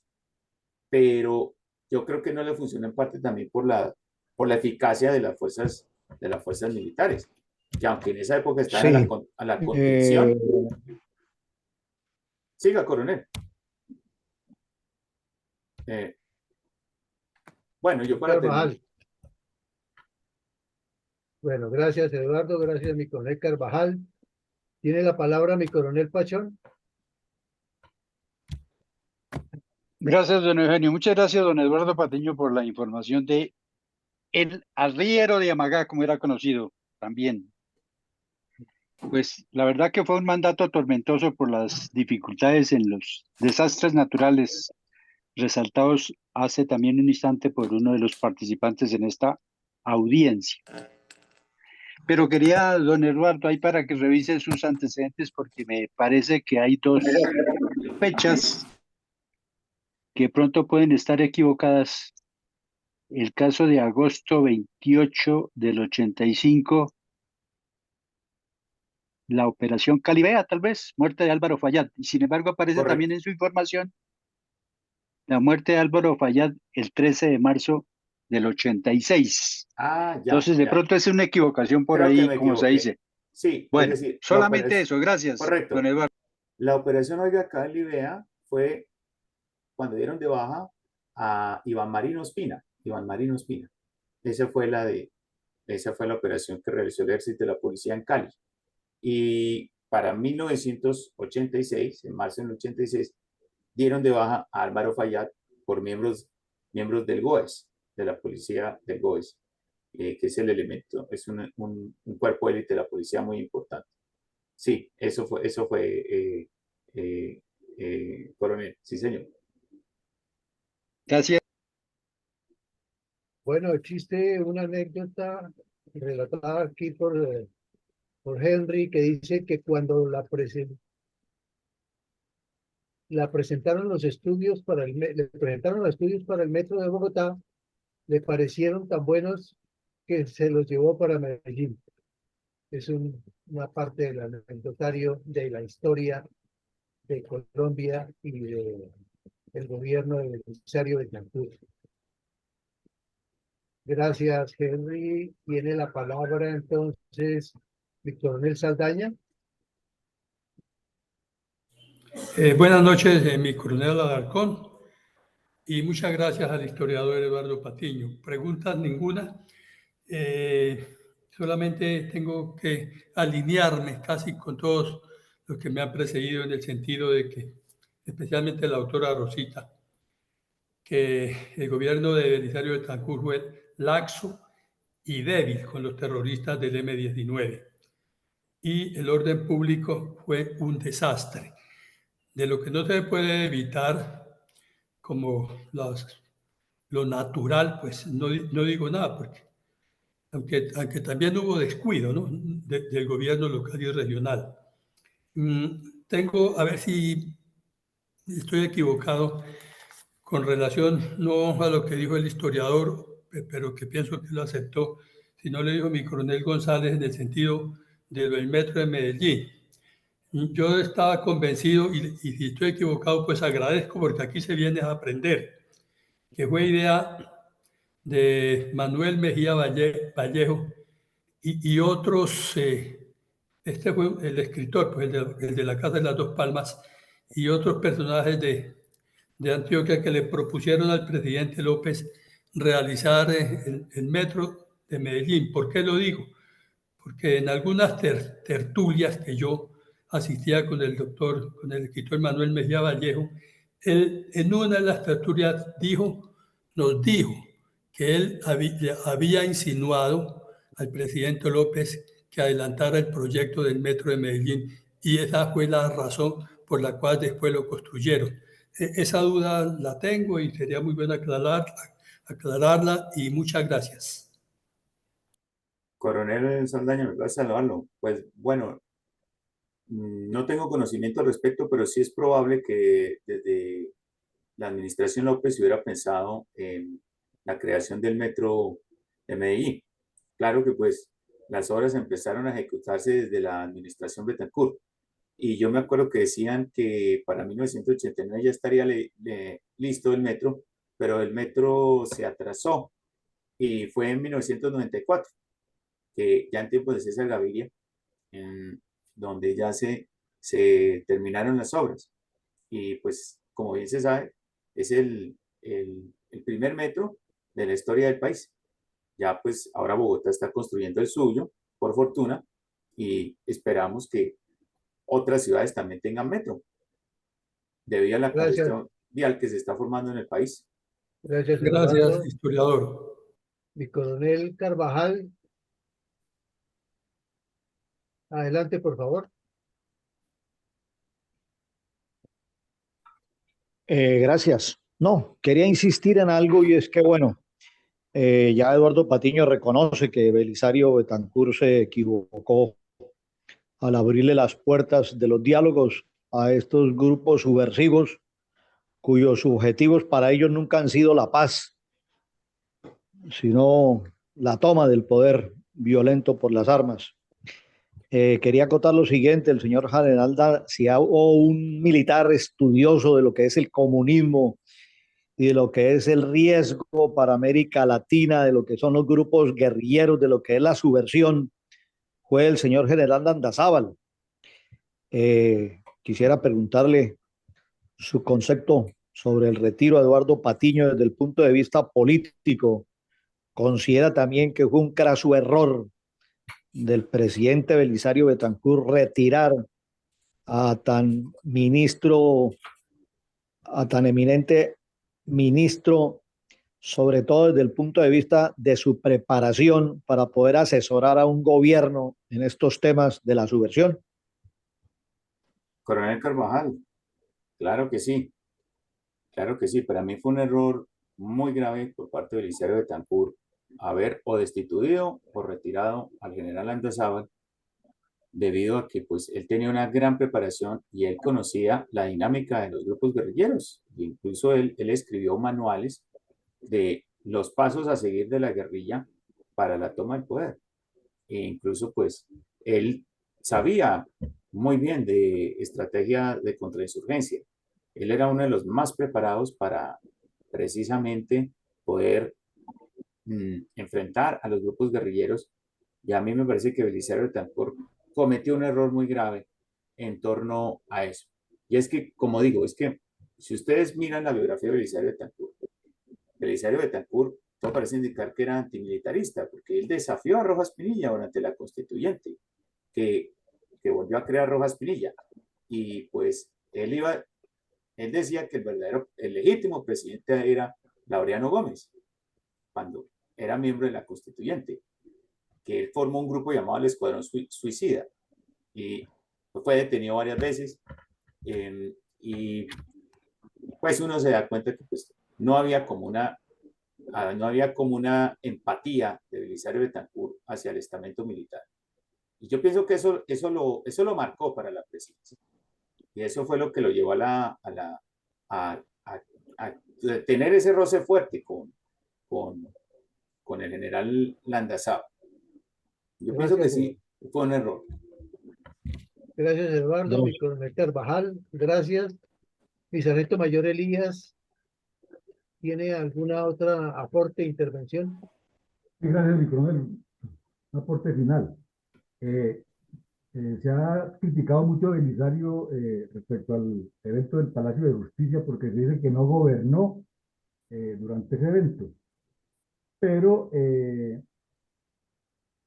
pero yo creo que no le funcionó en parte también por la eficacia de las fuerzas militares, que aunque en esa época estaban
Sí.
a la contención. Siga, coronel. Bueno, yo para terminar.
Bueno, gracias, Eduardo. Gracias, mi coronel Carvajal. Tiene la palabra mi coronel Pachón.
Gracias, don Eugenio. Muchas gracias, don Eduardo Patiño, por la información de el arriero de Amagá, como era conocido también. Pues la verdad que fue un mandato tormentoso por las dificultades en los desastres naturales resaltados hace también un instante por uno de los participantes en esta audiencia. Pero quería, don Eduardo, ahí para que revise sus antecedentes, porque me parece que hay dos fechas que pronto pueden estar equivocadas. El caso de agosto 28 del 85, la operación Calibea, tal vez, muerte de Álvaro Fayad. Y sin embargo aparece también
Correcto.
en su información la muerte de Álvaro Fayad el 13 de marzo del 86.
Ah, ya,
Entonces, de
ya.
pronto es una equivocación por
Creo que
ahí,
me
como se
equivoqué.
dice.
Sí, es
Bueno,
decir, la
solamente
operación,
eso. Gracias, don
correcto.
Eduardo.
La operación Oiga Calibea fue cuando dieron de baja a Iván Marino Ospina. Iván Marino Ospina. Esa fue la operación que realizó el ejército y la policía en Cali. Y para 1986, en marzo del 86, dieron de baja a Álvaro Fayad por miembros del GOES, de la policía del GOES, que es el elemento, es un cuerpo élite de la policía muy importante. Sí, eso fue coronel, sí señor.
Gracias.
Bueno, existe una anécdota relatada aquí por Henry que dice que cuando la presentaron los estudios para le presentaron los estudios para el metro de Bogotá, le parecieron tan buenos que se los llevó para Medellín. Es una parte del anecdotario de la historia de Colombia y del gobierno del Belisario Betancur. Gracias, Henry. Tiene la palabra entonces Víctor Coronel Saldaña.
Buenas noches, mi coronel Alarcón, y muchas gracias al historiador Eduardo Patiño. Preguntas ninguna. Solamente tengo que alinearme casi con todos los que me han precedido en el sentido de que, especialmente la doctora Rosita, que el gobierno de Belisario Betancur fue laxo y débil con los terroristas del M-19 y el orden público fue un desastre. De lo que no se puede evitar, como lo natural, pues no digo nada, porque aunque también hubo descuido, ¿no? Del gobierno local y regional. Tengo, a ver si estoy equivocado, con relación no a lo que dijo el historiador, pero que pienso que lo aceptó, sino le dijo mi coronel González en el sentido del metro de Medellín. Yo estaba convencido, y si estoy equivocado, pues agradezco, porque aquí se viene a aprender, que fue idea de Manuel Mejía Vallejo y otros, este fue el escritor, pues el de la Casa de las Dos Palmas, y otros personajes de Antioquia que le propusieron al presidente López realizar el metro de Medellín. ¿Por qué lo digo? Porque en algunas tertulias que yo asistía con con el escritor Manuel Mejía Vallejo, él en una de las tertulias nos dijo que él había insinuado al presidente López que adelantara el proyecto del metro de Medellín, y esa fue la razón por la cual después lo construyeron. Esa duda la tengo y sería muy bueno aclararla, y muchas gracias.
Coronel Saldaña, me va a saludarlo. Pues bueno, no tengo conocimiento al respecto, pero sí es probable que desde la administración López hubiera pensado en la creación del metro de Medellín. Claro que pues las obras empezaron a ejecutarse desde la administración Betancur, y yo me acuerdo que decían que para 1989 ya estaría listo el metro, pero el metro se atrasó y fue en 1994, que ya en tiempos de César Gaviria, donde ya se terminaron las obras. Y pues, como bien se sabe, es el primer metro de la historia del país. Ya pues ahora Bogotá está construyendo el suyo, por fortuna, y esperamos que otras ciudades también tengan metro, debido a la
Gracias,
congestión vial que se está formando en el país.
gracias
Gracias,
Eduardo.
historiador.
Mi coronel Carvajal, adelante por favor.
Gracias. No, quería insistir en algo y es que, bueno, ya Eduardo Patiño reconoce que Belisario Betancur se equivocó al abrirle las puertas de los diálogos a estos grupos subversivos cuyos objetivos para ellos nunca han sido la paz, sino la toma del poder violento por las armas. Quería acotar lo siguiente, el señor general García, o un militar estudioso de lo que es el comunismo y de lo que es el riesgo para América Latina, de lo que son los grupos guerrilleros, de lo que es la subversión, fue el señor general Landazábal. Quisiera preguntarle su concepto sobre el retiro de Eduardo Patiño desde el punto de vista político. ¿Considera también que fue un craso error del presidente Belisario Betancur retirar a tan ministro, a tan eminente ministro, sobre todo desde el punto de vista de su preparación para poder asesorar a un gobierno en estos temas de la subversión?
Coronel Carvajal, claro que sí, claro que sí. Para mí fue un error muy grave por parte de Belisario Betancur haber o destituido o retirado al general Andazábal, debido a que pues él tenía una gran preparación y él conocía la dinámica de los grupos guerrilleros. E incluso él escribió manuales de los pasos a seguir de la guerrilla para la toma del poder. E incluso pues él sabía muy bien de estrategia de contrainsurgencia. Él era uno de los más preparados para precisamente poder enfrentar a los grupos guerrilleros, y a mí me parece que Belisario Betancur cometió un error muy grave en torno a eso. Y es que, como digo, es que si ustedes miran la biografía de Belisario Betancur todo parece indicar que era antimilitarista, porque él desafió a Rojas Pinilla durante la constituyente, que, que volvió a crear Rojas Pinilla. Y pues él decía que el legítimo presidente era Laureano Gómez, cuando era miembro de la constituyente, que él formó un grupo llamado el Escuadrón Suicida y fue detenido varias veces, y pues uno se da cuenta que pues no había como una empatía de Belisario Betancur hacia el estamento militar. Y yo pienso que eso lo marcó para la presidencia. Y eso fue lo que lo llevó a tener ese roce fuerte con, con el general Landazábal. Yo pienso que
Gracias,
sí, fue un error.
gracias Eduardo,
No,
mi coronel Carvajal, gracias. Mi sargento mayor Elías, ¿tiene alguna otra aporte, intervención?
Sí, gracias, mi coronel. Un aporte final. Eh, Se ha criticado mucho a Belisario respecto al evento del Palacio de Justicia porque se dice que no gobernó durante ese evento, pero él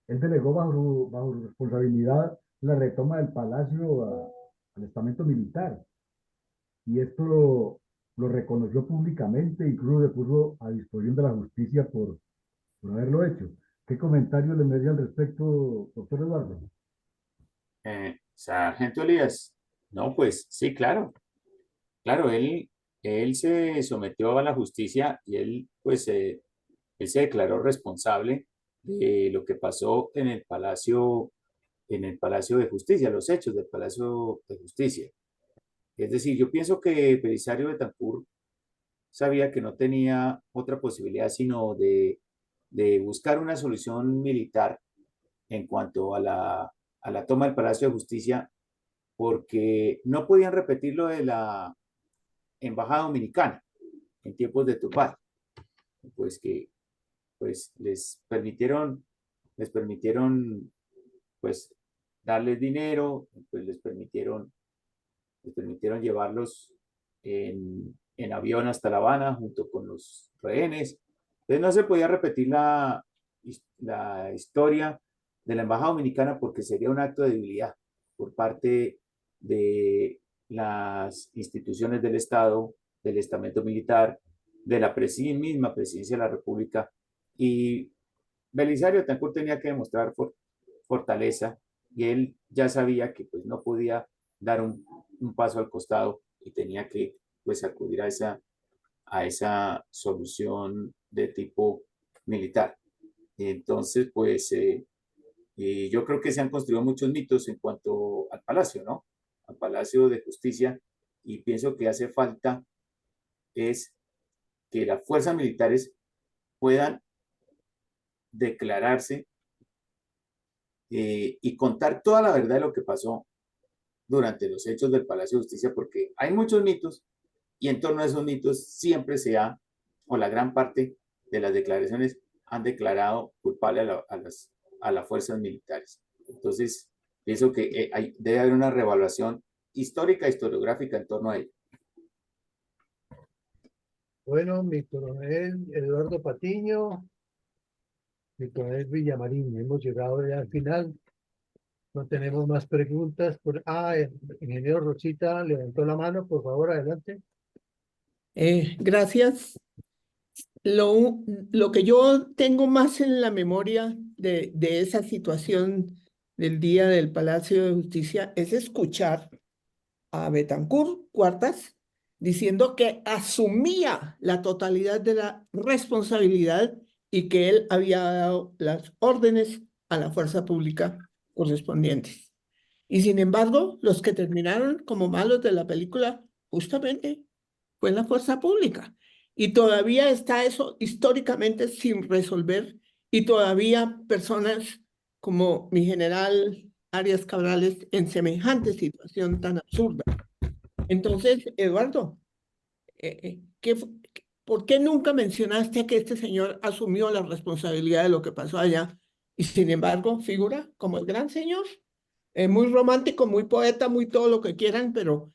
delegó bajo su responsabilidad la retoma del palacio al estamento militar y esto lo reconoció públicamente, incluso le puso a disposición de la justicia por haberlo hecho. ¿Qué comentario le merece al respecto, doctor Eduardo?
Sargento Elías, no, pues sí, claro, claro, él se sometió a la justicia y él se declaró responsable de lo que pasó en el Palacio de Justicia, los hechos del Palacio de Justicia. Es decir, yo pienso que Belisario Betancur sabía que no tenía otra posibilidad sino de buscar una solución militar en cuanto a la toma del Palacio de Justicia, porque no podían repetir lo de la Embajada Dominicana en tiempos de Tupac, pues que pues les permitieron pues darles dinero, pues les permitieron llevarlos en avión hasta La Habana junto con los rehenes. Entonces no se podía repetir la historia de la Embajada Dominicana porque sería un acto de debilidad por parte de las instituciones del Estado, del estamento militar, de la misma presidencia de la República. Y Belisario Betancur tenía que demostrar fortaleza y él ya sabía que pues no podía dar un paso al costado y tenía que pues acudir a esa solución de tipo militar. Entonces, pues yo creo que se han construido muchos mitos en cuanto al Palacio, ¿no? Al Palacio de Justicia, y pienso que hace falta es que las fuerzas militares puedan declararse y contar toda la verdad de lo que pasó durante los hechos del Palacio de Justicia, porque hay muchos mitos y en torno a esos mitos siempre se ha, o la gran parte de las declaraciones han declarado culpable a las fuerzas militares. Entonces, pienso que debe haber una reevaluación histórica, historiográfica en torno a ello.
Bueno, mi coronel Eduardo Patiño, mi coronel Villamarín, hemos llegado ya al final. No tenemos más preguntas. El ingeniero Rosita levantó la mano, por favor, adelante.
Gracias. Lo que yo tengo más en la memoria de esa situación del día del Palacio de Justicia es escuchar a Betancur Cuartas diciendo que asumía la totalidad de la responsabilidad y que él había dado las órdenes a la fuerza pública correspondientes. Y sin embargo, los que terminaron como malos de la película justamente fue la fuerza pública. Y todavía está eso históricamente sin resolver y todavía personas como mi general Arias Cabrales en semejante situación tan absurda. Entonces, Eduardo, ¿por qué nunca mencionaste que este señor asumió la responsabilidad de lo que pasó allá y sin embargo figura como el gran señor? Muy romántico, muy poeta, muy todo lo que quieran, pero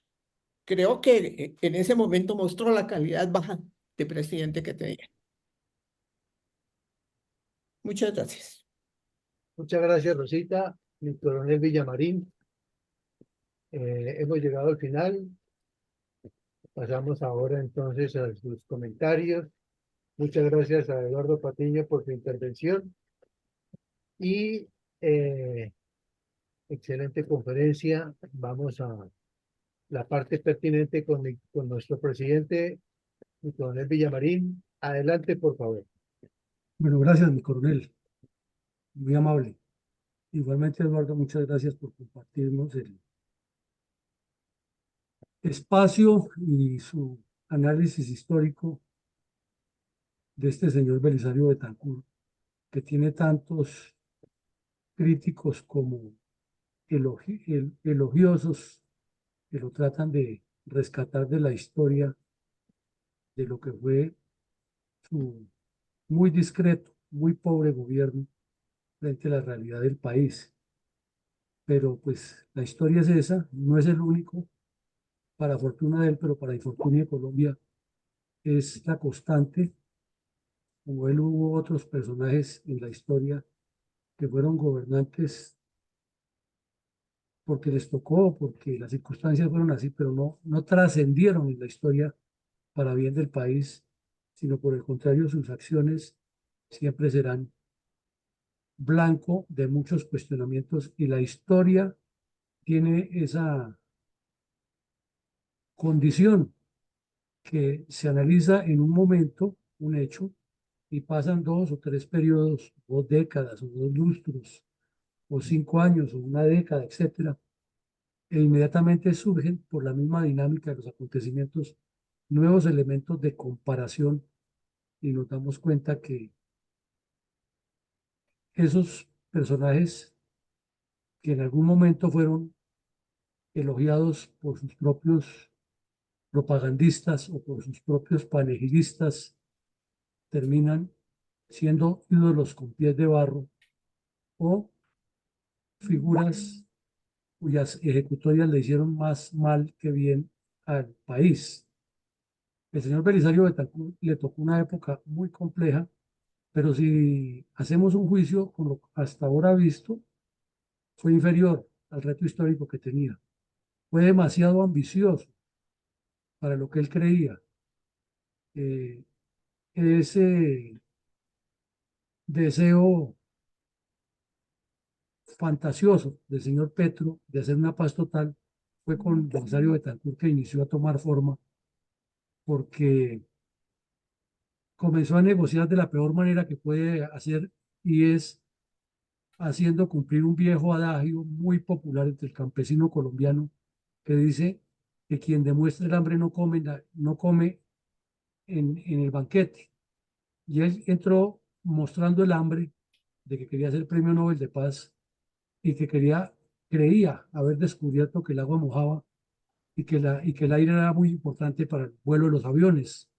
creo que en ese momento mostró la calidad baja de presidente que tenía. Muchas gracias.
Muchas gracias, Rosita. Mi coronel Villamarín. Hemos llegado al final. Pasamos ahora entonces a sus comentarios. Muchas gracias a Eduardo Patiño por su intervención. Y excelente conferencia. Vamos a la parte pertinente con nuestro presidente, mi coronel Villamarín. Adelante, por favor.
Bueno, gracias, mi coronel. Muy amable. Igualmente, Eduardo, muchas gracias por compartirnos el espacio y su análisis histórico de este señor Belisario Betancur, que tiene tantos críticos como elogiosos que lo tratan de rescatar de la historia de lo que fue su muy discreto, muy pobre gobierno frente a la realidad del país. Pero pues la historia es esa, no es el único, para fortuna de él, pero para infortunio de Colombia es la constante. Como él hubo otros personajes en la historia que fueron gobernantes porque les tocó, porque las circunstancias fueron así, pero no trascendieron en la historia para bien del país, sino por el contrario, sus acciones siempre serán blanco de muchos cuestionamientos y la historia tiene esa condición que se analiza en un momento, un hecho, y pasan 2 o 3 periodos, o décadas, o 2 lustros, o 5 años, o una década, etcétera, e inmediatamente surgen por la misma dinámica de los acontecimientos nuevos elementos de comparación y nos damos cuenta que esos personajes que en algún momento fueron elogiados por sus propios propagandistas o por sus propios panegiristas, terminan siendo ídolos con pies de barro o figuras cuyas ejecutorias le hicieron más mal que bien al país. El señor Belisario Betancur le tocó una época muy compleja, pero si hacemos un juicio con lo hasta ahora visto, fue inferior al reto histórico que tenía. Fue demasiado ambicioso para lo que él creía. Ese deseo fantasioso del señor Petro de hacer una paz total fue con Belisario Betancur que inició a tomar forma, porque comenzó a negociar de la peor manera que puede hacer, y es haciendo cumplir un viejo adagio muy popular entre el campesino colombiano que dice que quien demuestra el hambre no come, no come en el banquete. Y él entró mostrando el hambre de que quería ser premio Nobel de Paz y que creía haber descubierto que el agua mojaba y que el aire era muy importante para el vuelo de los aviones.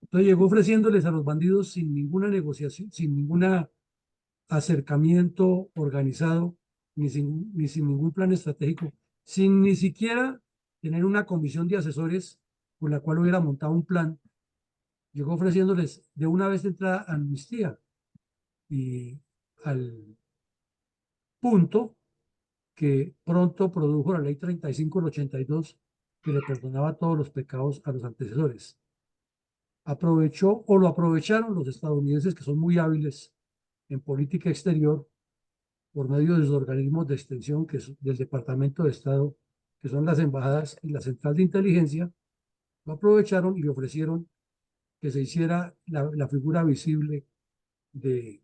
Entonces llegó ofreciéndoles a los bandidos sin ninguna negociación, sin ningún acercamiento organizado, ni sin ningún plan estratégico, sin ni siquiera tener una comisión de asesores con la cual hubiera montado un plan. Llegó ofreciéndoles de una vez de entrada amnistía, y al punto que pronto produjo la ley 35 del 82, que le perdonaba todos los pecados a los antecesores. Aprovechó o lo aprovecharon los estadounidenses, que son muy hábiles en política exterior, por medio de sus organismos de extensión, que es del Departamento de Estado, que son las embajadas y la Central de Inteligencia. Lo aprovecharon y le ofrecieron que se hiciera la figura visible de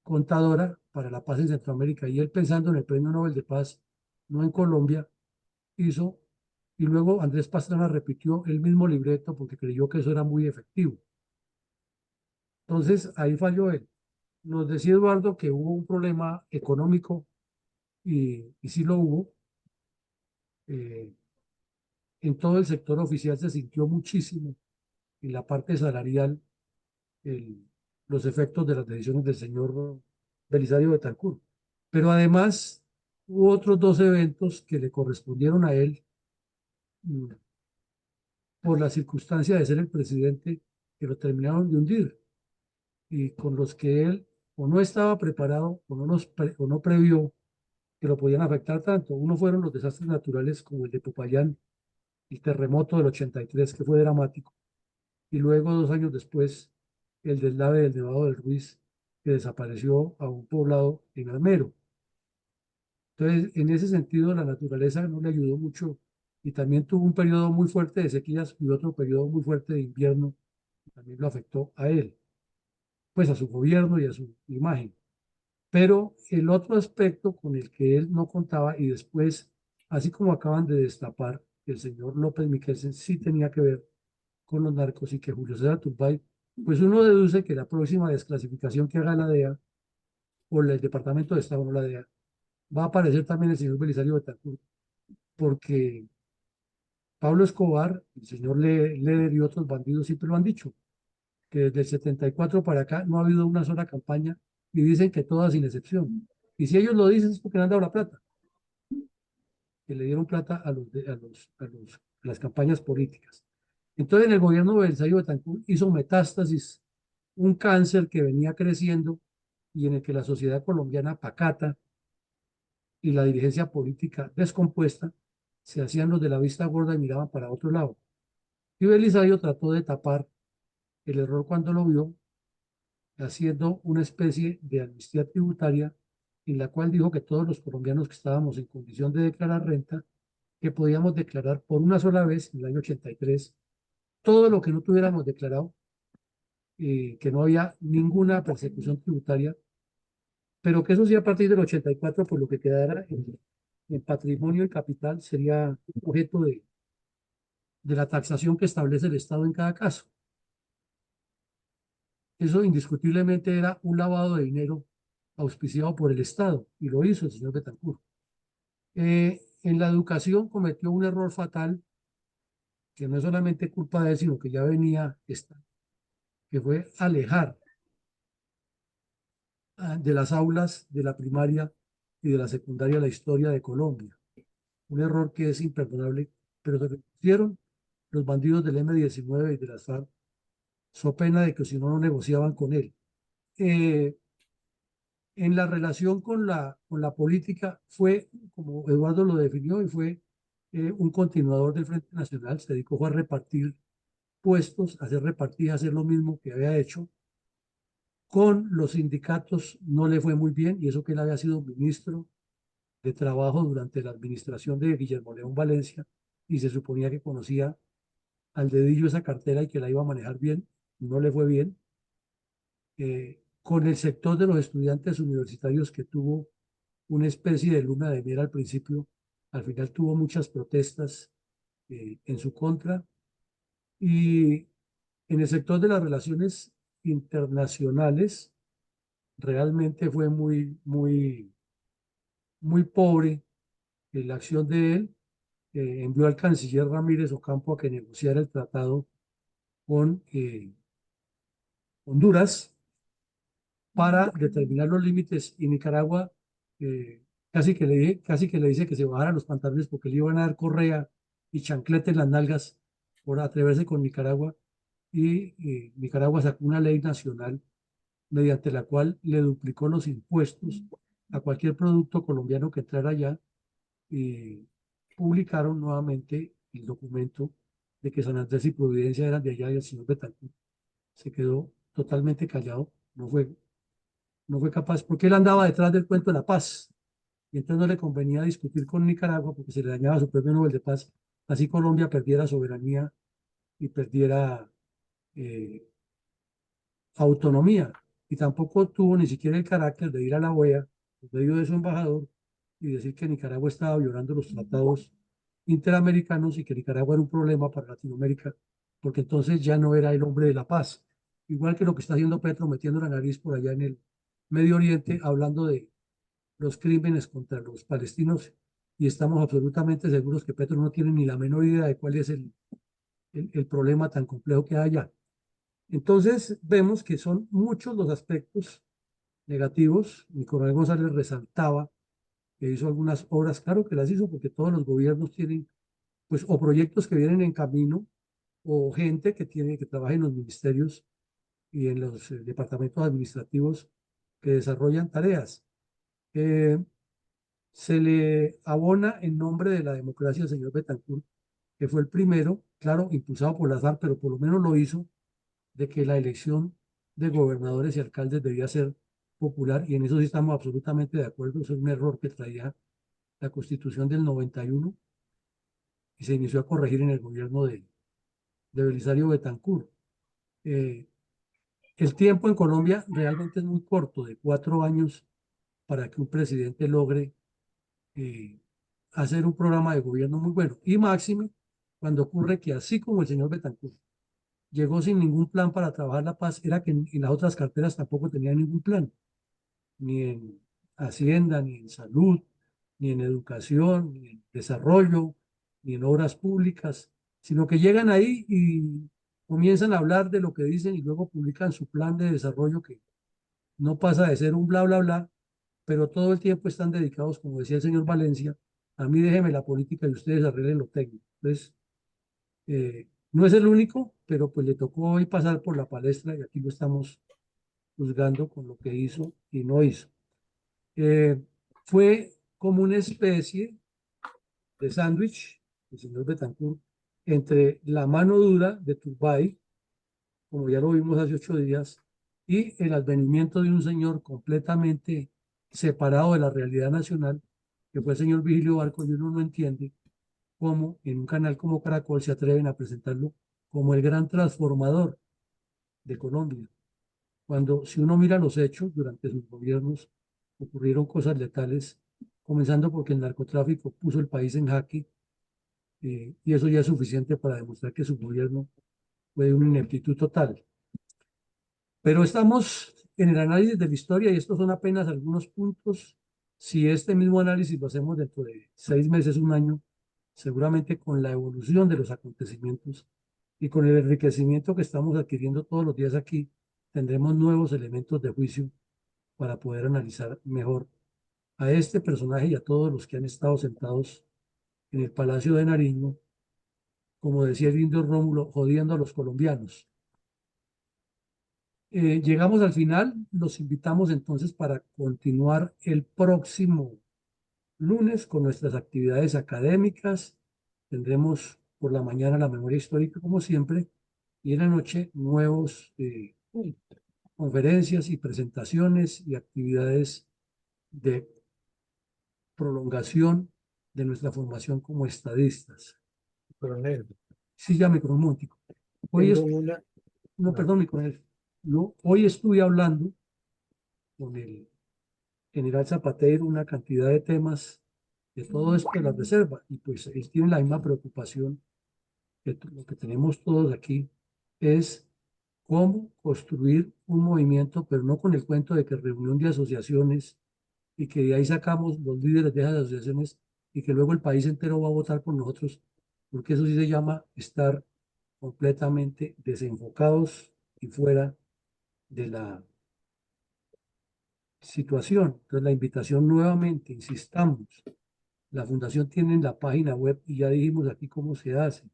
contadora para la paz en Centroamérica. Y él, pensando en el Premio Nobel de Paz, no en Colombia, hizo, y luego Andrés Pastrana repitió el mismo libreto porque creyó que eso era muy efectivo. Entonces ahí falló él. Nos decía Eduardo que hubo un problema económico, y sí lo hubo. En todo el sector oficial se sintió muchísimo en la parte salarial el- los efectos de las decisiones del señor Belisario Betancur. Pero además hubo otros dos eventos que le correspondieron a él, mm, por la circunstancia de ser el presidente, que lo terminaron de hundir y con los que él o no estaba preparado o no previó que lo podían afectar tanto. Uno fueron los desastres naturales como el de Popayán, el terremoto del 83, que fue dramático, y luego 2 años después el deslave del Nevado del Ruiz, que desapareció a un poblado en Armero. Entonces, en ese sentido, la naturaleza no le ayudó mucho, y también tuvo un periodo muy fuerte de sequías y otro periodo muy fuerte de invierno, que también lo afectó a él, pues a su gobierno y a su imagen. Pero el otro aspecto con el que él no contaba, y después, así como acaban de destapar, que el señor López Miquelsen sí tenía que ver con los narcos y que Julio César Turbay, pues uno deduce que la próxima desclasificación que haga la DEA o el Departamento de Estado, no la DEA, va a aparecer también el señor Belisario Betancur, porque Pablo Escobar, el señor Leder y otros bandidos siempre lo han dicho, que desde el 74 para acá no ha habido una sola campaña, y dicen que todas sin excepción. Y si ellos lo dicen es porque le han dado la plata, que le dieron plata a las campañas políticas. Entonces, en el gobierno de Belisario Betancur hizo metástasis un cáncer que venía creciendo y en el que la sociedad colombiana pacata y la dirigencia política descompuesta se hacían los de la vista gorda y miraban para otro lado. Y Belisario trató de tapar el error cuando lo vio, haciendo una especie de amnistía tributaria en la cual dijo que todos los colombianos que estábamos en condición de declarar renta, que podíamos declarar por una sola vez en el año 83 todo lo que no tuviéramos declarado, que no había ninguna persecución tributaria, pero que eso sí, a partir del 84, por lo que quedara en patrimonio y capital, sería objeto de la taxación que establece el Estado en cada caso. Eso indiscutiblemente era un lavado de dinero auspiciado por el Estado, y lo hizo el señor Betancur. En la educación cometió un error fatal, que no es solamente culpa de él, sino que ya venía esta, que fue alejar de las aulas de la primaria y de la secundaria la historia de Colombia. Un error que es imperdonable, pero se repusieron los bandidos del M-19 y de las FARC, so pena de que si no, no negociaban con él. En la relación con la política fue, como Eduardo lo definió, y fue un continuador del Frente Nacional. Se dedicó a repartir puestos, a hacer repartir, a hacer lo mismo que había hecho. Con los sindicatos no le fue muy bien, y eso que él había sido ministro de Trabajo durante la administración de Guillermo León Valencia, y se suponía que conocía al dedillo esa cartera y que la iba a manejar bien, no le fue bien. Con el sector de los estudiantes universitarios que tuvo una especie de luna de miel al principio, al final tuvo muchas protestas en su contra. Y en el sector de las relaciones internacionales, realmente fue muy pobre la acción de él. Envió al canciller Ramírez Ocampo a que negociara el tratado con Honduras para determinar los límites, y Nicaragua casi que le dice que se bajara los pantalones porque le iban a dar correa y chanclete en las nalgas por atreverse con Nicaragua, y Nicaragua sacó una ley nacional mediante la cual le duplicó los impuestos a cualquier producto colombiano que entrara allá, y publicaron nuevamente el documento de que San Andrés y Providencia eran de allá, y el señor Betancourt se quedó totalmente callado, no fue capaz, porque él andaba detrás del cuento de la paz, y entonces no le convenía discutir con Nicaragua porque se le dañaba su premio Nobel de Paz, así Colombia perdiera soberanía y perdiera eh, autonomía, y tampoco tuvo ni siquiera el carácter de ir a la OEA, por medio de su embajador, y decir que Nicaragua estaba violando los tratados interamericanos y que Nicaragua era un problema para Latinoamérica, porque entonces ya no era el hombre de la paz. Igual que lo que está haciendo Petro, metiendo la nariz por allá en el Medio Oriente, hablando de los crímenes contra los palestinos, y estamos absolutamente seguros que Petro no tiene ni la menor idea de cuál es el problema tan complejo que hay allá. Entonces vemos que son muchos los aspectos negativos. Mi coronel González resaltaba que hizo algunas obras, claro que las hizo porque todos los gobiernos tienen, pues, o proyectos que vienen en camino, o gente que trabaja en los ministerios y en los departamentos administrativos que desarrollan tareas. Eh, Se le abona en nombre de la democracia al señor Betancourt, que fue el primero, claro, impulsado por la FARC, pero por lo menos lo hizo, de que la elección de gobernadores y alcaldes debía ser popular, y en eso sí estamos absolutamente de acuerdo. Eso es un error que traía la Constitución del 91 y se inició a corregir en el gobierno de Belisario Betancourt. El tiempo en Colombia realmente es muy corto, de 4 años, para que un presidente logre eh, hacer un programa de gobierno muy bueno. Y máxime cuando ocurre que, así como el señor Betancourt llegó sin ningún plan para trabajar la paz, era que en las otras carteras tampoco tenía ningún plan, ni en Hacienda, ni en salud, ni en educación, ni en desarrollo, ni en obras públicas, sino que llegan ahí y comienzan a hablar de lo que dicen y luego publican su plan de desarrollo, que no pasa de ser un bla, bla, bla, pero todo el tiempo están dedicados, como decía el señor Valencia, a mí déjeme la política y ustedes arreglen lo técnico. Entonces, no es el único, pero pues le tocó hoy pasar por la palestra y aquí lo estamos juzgando con lo que hizo y no hizo. Fue como una especie de sándwich, el señor Betancourt, entre la mano dura de Turbay, como ya lo vimos hace 8 días, y el advenimiento de un señor completamente separado de la realidad nacional, que fue el señor Vigilio Barco, y uno no entiende cómo en un canal como Caracol se atreven a presentarlo como el gran transformador de Colombia, cuando, si uno mira los hechos, durante sus gobiernos ocurrieron cosas letales, comenzando porque el narcotráfico puso el país en jaque, y eso ya es suficiente para demostrar que su gobierno fue de una ineptitud total. Pero estamos en el análisis de la historia y estos son apenas algunos puntos. Si este mismo análisis lo hacemos dentro de 6 meses, un año, seguramente con la evolución de los acontecimientos y con el enriquecimiento que estamos adquiriendo todos los días aquí, tendremos nuevos elementos de juicio para poder analizar mejor a este personaje y a todos los que han estado sentados en el Palacio de Nariño, como decía el indio Rómulo, jodiendo a los colombianos. Llegamos al final, los invitamos entonces para continuar el próximo lunes con nuestras actividades académicas. Tendremos por la mañana la memoria histórica, como siempre, y en la noche nuevos conferencias y presentaciones y actividades de prolongación de nuestra formación como estadistas.
Coronel,
Sí, ya me un momentico. Hoy
Tengo una.
no, perdón, mi coronel. No, hoy estuve hablando con el general Zapatero una cantidad de temas de todo esto de la reserva, y pues él tiene la misma preocupación que lo que tenemos todos aquí, es cómo construir un movimiento, pero no con el cuento de que reunión de asociaciones y que de ahí sacamos los líderes de esas asociaciones y que luego el país entero va a votar por nosotros, porque eso sí se llama estar completamente desenfocados y fuera de la situación. Entonces, la invitación nuevamente, insistamos, la fundación tiene la página web y ya dijimos aquí cómo se hace.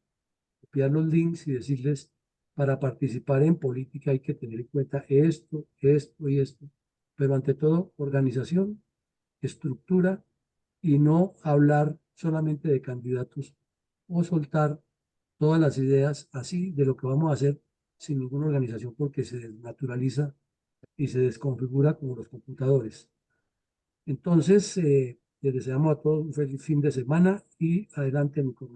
Copiar los links y decirles, para participar en política hay que tener en cuenta esto, esto y esto, pero ante todo, organización, estructura y no hablar solamente de candidatos o soltar todas las ideas así de lo que vamos a hacer sin ninguna organización porque se desnaturaliza y se desconfigura como los computadores. Entonces, les deseamos a todos un feliz fin de semana y adelante, mi comunidad.